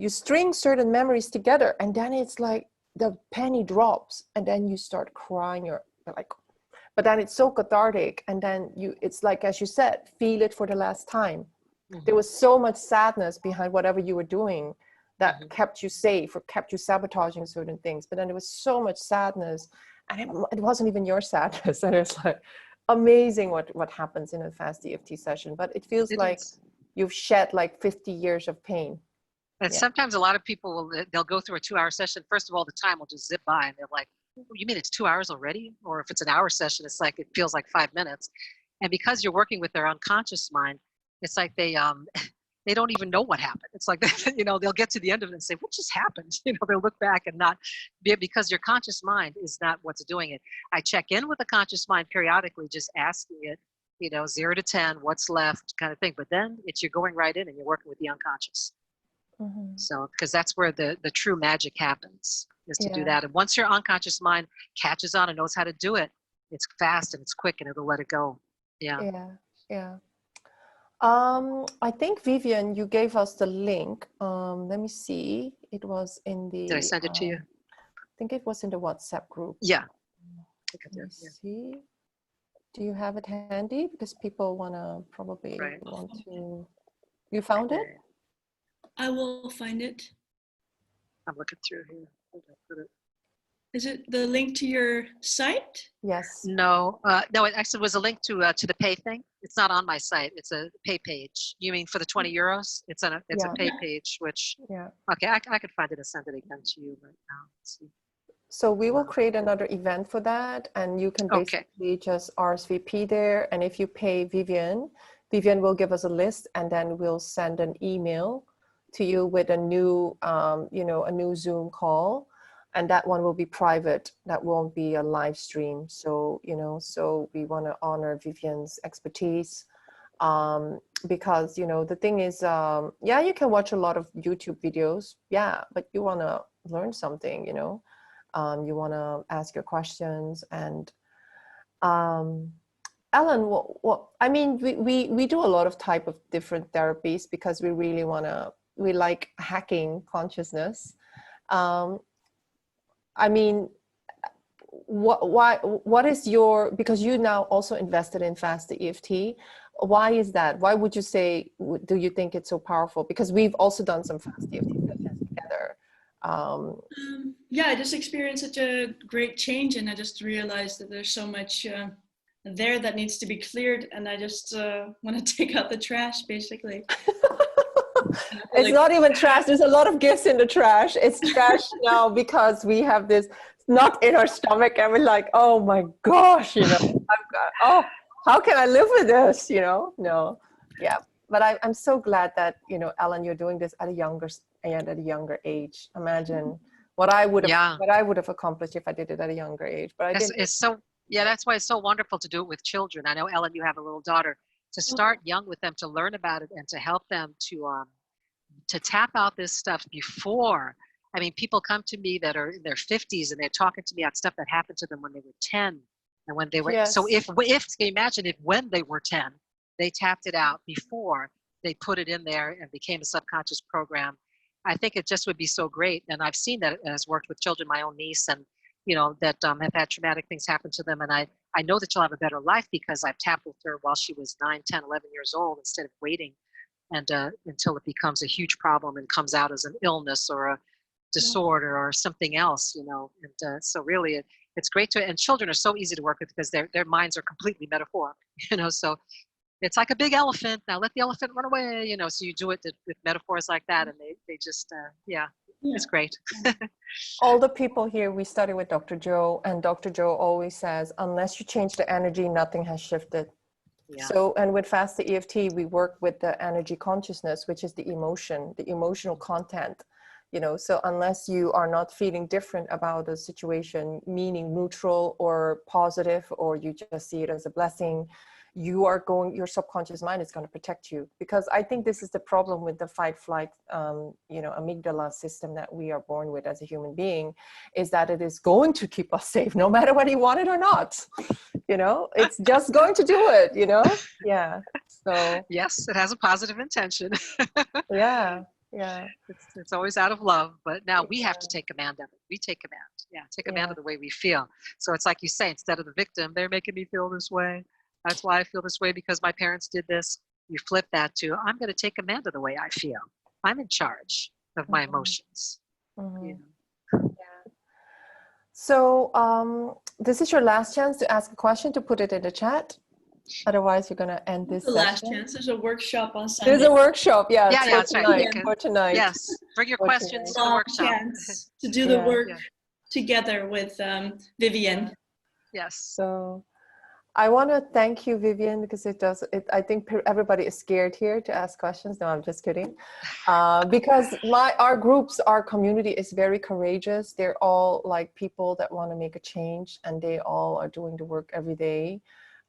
string certain memories together, and then it's like the penny drops, and then you start crying. You're like, but then it's so cathartic, and then it's like, as you said, feel it for the last time. There was so much sadness behind whatever you were doing that kept you safe or kept you sabotaging certain things. But then there was so much sadness, and it wasn't even your sadness. And it's like amazing what happens in a fast EFT session. But it feels like you've shed like 50 years of pain. And sometimes a lot of people they'll go through a 2-hour session. First of all, the time will just zip by, and they're like, oh, you mean it's 2 hours already? Or if it's an hour session, it's like, it feels like 5 minutes. And because you're working with their unconscious mind, it's like they don't even know what happened. It's like, they'll get to the end of it and say, what just happened? They'll look back and not be, because your conscious mind is not what's doing it. I check in with the conscious mind periodically, just asking it, 0 to 10, what's left kind of thing. But then you're going right in and you're working with the unconscious. So, because that's where the true magic happens, is to do that. And once your unconscious mind catches on and knows how to do it, it's fast and it's quick and it'll let it go. Yeah. I think, Vivien, you gave us the link. Let me see. It was in the... Did I send it to you? I think it was in the WhatsApp group. Yeah. Let me see. Do you have it handy? Because people want to... You found it? I will find it. I'm looking through here. Is it the link to your site? Yes. No, it actually was a link to the pay thing. It's not on my site. It's a pay page. You mean for the 20 euros? It's a pay page, which, okay, I could find it and send it again to you right now. Let's see. So we will create another event for that, and you can basically just RSVP there. And if you pay Vivien will give us a list, and then we'll send an email to you with a new, a new Zoom call. And that one will be private. That won't be a live stream. So, so we want to honor Vivien's expertise, because, the thing is, you can watch a lot of YouTube videos. Yeah, but you want to learn something, you want to ask your questions. And Ellen, I mean, we do a lot of type of different therapies because we really we like hacking consciousness. I mean, what is your, because you now also invested in Fast EFT. Why is that? Why would you say, do you think it's so powerful? Because we've also done some Fast EFT sessions together. I just experienced such a great change, and I just realized that there's so much there that needs to be cleared, and I just want to take out the trash, basically. It's not even trash. There's a lot of gifts in the trash. It's trash now because we have this knot in our stomach, and we're like, oh my gosh, how can I live with this? No, yeah. But I'm so glad that Ellen, you're doing this at a younger age. Imagine what I would have accomplished if I did it at a younger age. But I didn't. That's why it's so wonderful to do it with children. I know, Ellen, you have a little daughter. To start young with them, to learn about it, and to help them to tap out this stuff before. I mean, people come to me that are in their 50s and they're talking to me about stuff that happened to them when they were 10 and when they were. So if imagine if when they were 10, they tapped it out before they put it in there and became a subconscious program. I think it just would be so great. And I've seen that it has worked with children, my own niece, and that have had traumatic things happen to them. And I know that she'll have a better life because I've tapped with her while she was 9, 10, 11 years old instead of waiting and until it becomes a huge problem and comes out as an illness or a disorder or something else, And so really it's great and children are so easy to work with because their minds are completely metaphoric, So it's like a big elephant. Now let the elephant run away, So you do it with metaphors like that, and they just, it's great. All the people here, we study with Dr. Joe, and Dr. Joe always says, unless you change the energy, nothing has shifted. Yeah. So, and with Fast EFT, we work with the energy consciousness, which is the emotional content, so unless you are not feeling different about the situation, meaning neutral or positive, or you just see it as a blessing, your subconscious mind is going to protect you. Because I think this is the problem with the fight flight amygdala system that we are born with as a human being, is that it is going to keep us safe no matter whether you want it or not. It's just going to do it. Yeah. So yes, it has a positive intention. yeah. It's always out of love, but now we have to take command of it. We take command. Yeah, take command of the way we feel. So it's like you say, instead of the victim, they're making me feel this way. That's why I feel this way because my parents did this. You flip that to, I'm going to take command of the way I feel. I'm in charge of my emotions. Yeah. So this is your last chance to ask a question, to put it in the chat. Otherwise, you're going to end this session. Last chance. There's a workshop on Sunday. There's a workshop. Yeah, that's right. For tonight. Yes, bring your questions to the workshop. Chance to do the work together with Vivien. Yes. So I want to thank you, Vivien, because I think everybody is scared here to ask questions. No, I'm just kidding. Because our community is very courageous. They're all like people that want to make a change, and they all are doing the work every day.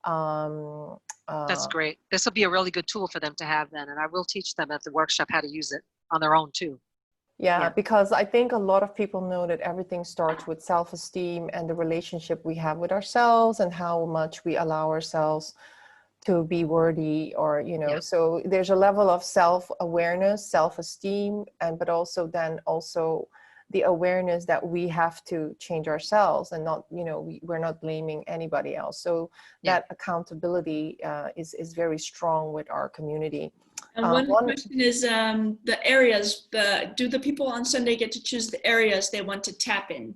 That's great. This will be a really good tool for them to have then, and I will teach them at the workshop how to use it on their own too. Yeah, because I think a lot of people know that everything starts with self-esteem and the relationship we have with ourselves and how much we allow ourselves to be worthy, or so there's a level of self-awareness, self-esteem, but also the awareness that we have to change ourselves, and not, we're not blaming anybody else. So that accountability is very strong with our community. And one question is the areas. Do the people on Sunday get to choose the areas they want to tap in?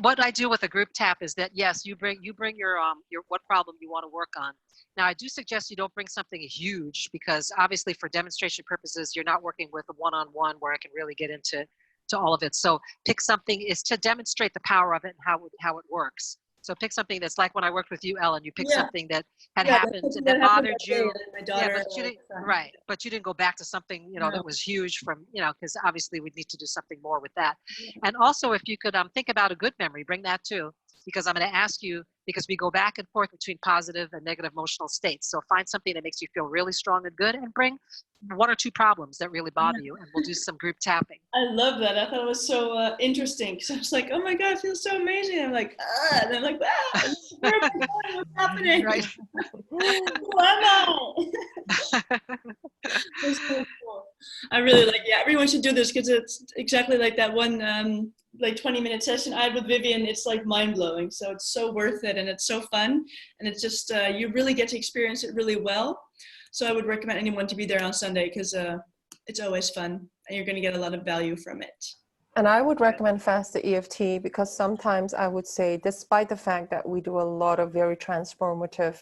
What I do with a group tap is that, yes, you bring your what problem you want to work on. Now, I do suggest you don't bring something huge, because obviously for demonstration purposes, you're not working with a one-on-one where I can really get into all of it. So pick something is to demonstrate the power of it and how it works. So pick something that's like when I worked with you, Ellen, you picked something that had happened that bothered you. My daughter, but you didn't go back to something, that was huge from, because obviously we need to do something more with that. And also, if you could think about a good memory, bring that too, because I'm going to ask you, because we go back and forth between positive and negative emotional states. So find something that makes you feel really strong and good, and bring one or two problems that really bother you, and we'll do some group tapping. I love that. I thought it was so interesting, because I was like, oh my God, it feels so amazing. I'm like, and I'm like, where am I going? What's happening? Right. Who am I? It's so cool. I really everyone should do this, because it's exactly like that one 20-minute session I had with Vivien. It's like mind-blowing. So it's so worth it, and it's so fun, and it's just you really get to experience it really well. So I would recommend anyone to be there on Sunday, because it's always fun, and you're going to get a lot of value from it. And I would recommend Faster EFT, because sometimes I would say, despite the fact that we do a lot of very transformative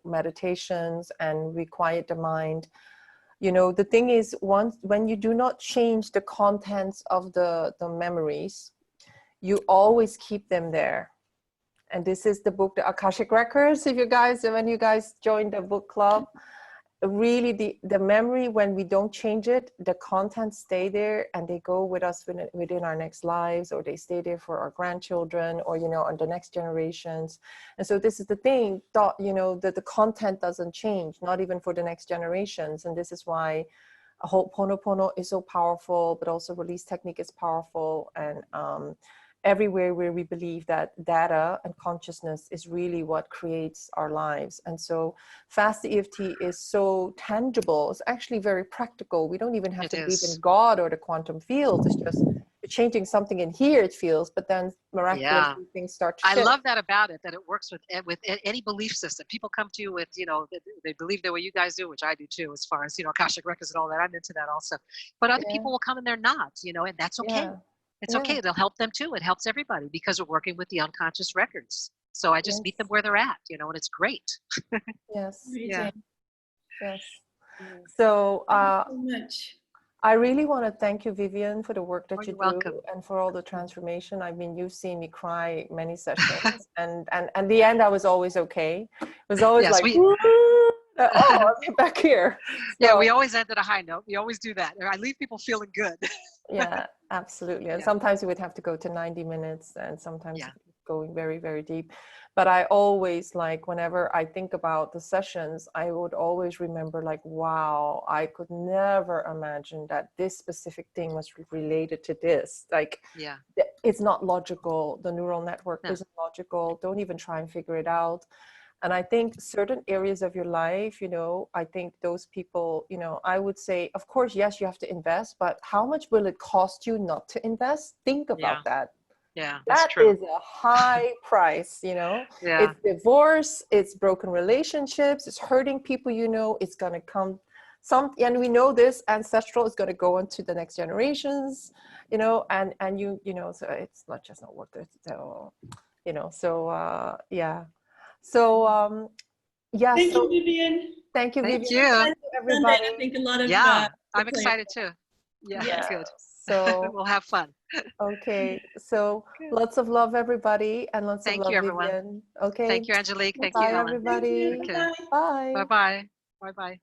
meditations, and we quiet the mind, the thing is, when you do not change the contents of the memories, you always keep them there. And this is the book, the Akashic Records. When you guys join the book club, really the memory, when we don't change it, the contents stay there, and they go with us within our next lives, or they stay there for our grandchildren, or on the next generations. And so this is the thing, that the content doesn't change, not even for the next generations. And this is why Ho'oponopono is so powerful, but also release technique is powerful. And everywhere where we believe that data and consciousness is really what creates our lives. And so Fast EFT is so tangible. It's actually very practical. We don't even have to believe in God or the quantum field. It's just changing something in here, it feels, but then miraculously things start to shift. I love that about it, that it works with any belief system. People come to you with, they believe the way you guys do, which I do too, as far as, Akashic Records and all that. I'm into that also. But other people will come and they're not, and that's okay. Yeah. It's okay. It'll help them too. It helps everybody, because we're working with the unconscious records. So I just meet them where they're at, and it's great. Yes. Yeah. Yes. So, Thank you so much. I really want to thank you, Vivien, for the work that you do, welcome. And for all the transformation. I mean, you've seen me cry many sessions, and at the end, I was always okay. It was always I'll get back here. So, we always end at a high note. We always do that. I leave people feeling good. Yeah, absolutely. And sometimes we would have to go to 90 minutes, and sometimes going very, very deep. But I always, like, whenever I think about the sessions, I would always remember, like, wow, I could never imagine that this specific thing was related to this. Like, Yeah. it's not logical. The neural network No. isn't logical. Don't even try and figure it out. And I think certain areas of your life, you know, I think those people, you know, I would say, of course, yes, you have to invest, but how much will it cost you not to invest? Think about that. Yeah, that's That true. is a high price, you know. Yeah. It's divorce, it's broken relationships, it's hurting people, you know, it's going to come and we know this ancestral is going to go into the next generations, you know, and you know, so it's not just not worth it. So, you know, so yeah. So yeah, Thank so you, Vivien. thank you, Thank Vivien. you. Thank you, Sunday, everybody. I think a lot of Yeah, I'm players. excited too. Yeah, Yeah. good. So We'll have fun. okay, so Good. lots of love, everybody, and lots of Thank you, love, everyone. Vivien. Okay, Thank you, Angelique. Thank you, bye, Helen. Thank you. everybody. Okay. Bye. Bye. Bye-bye. Bye-bye.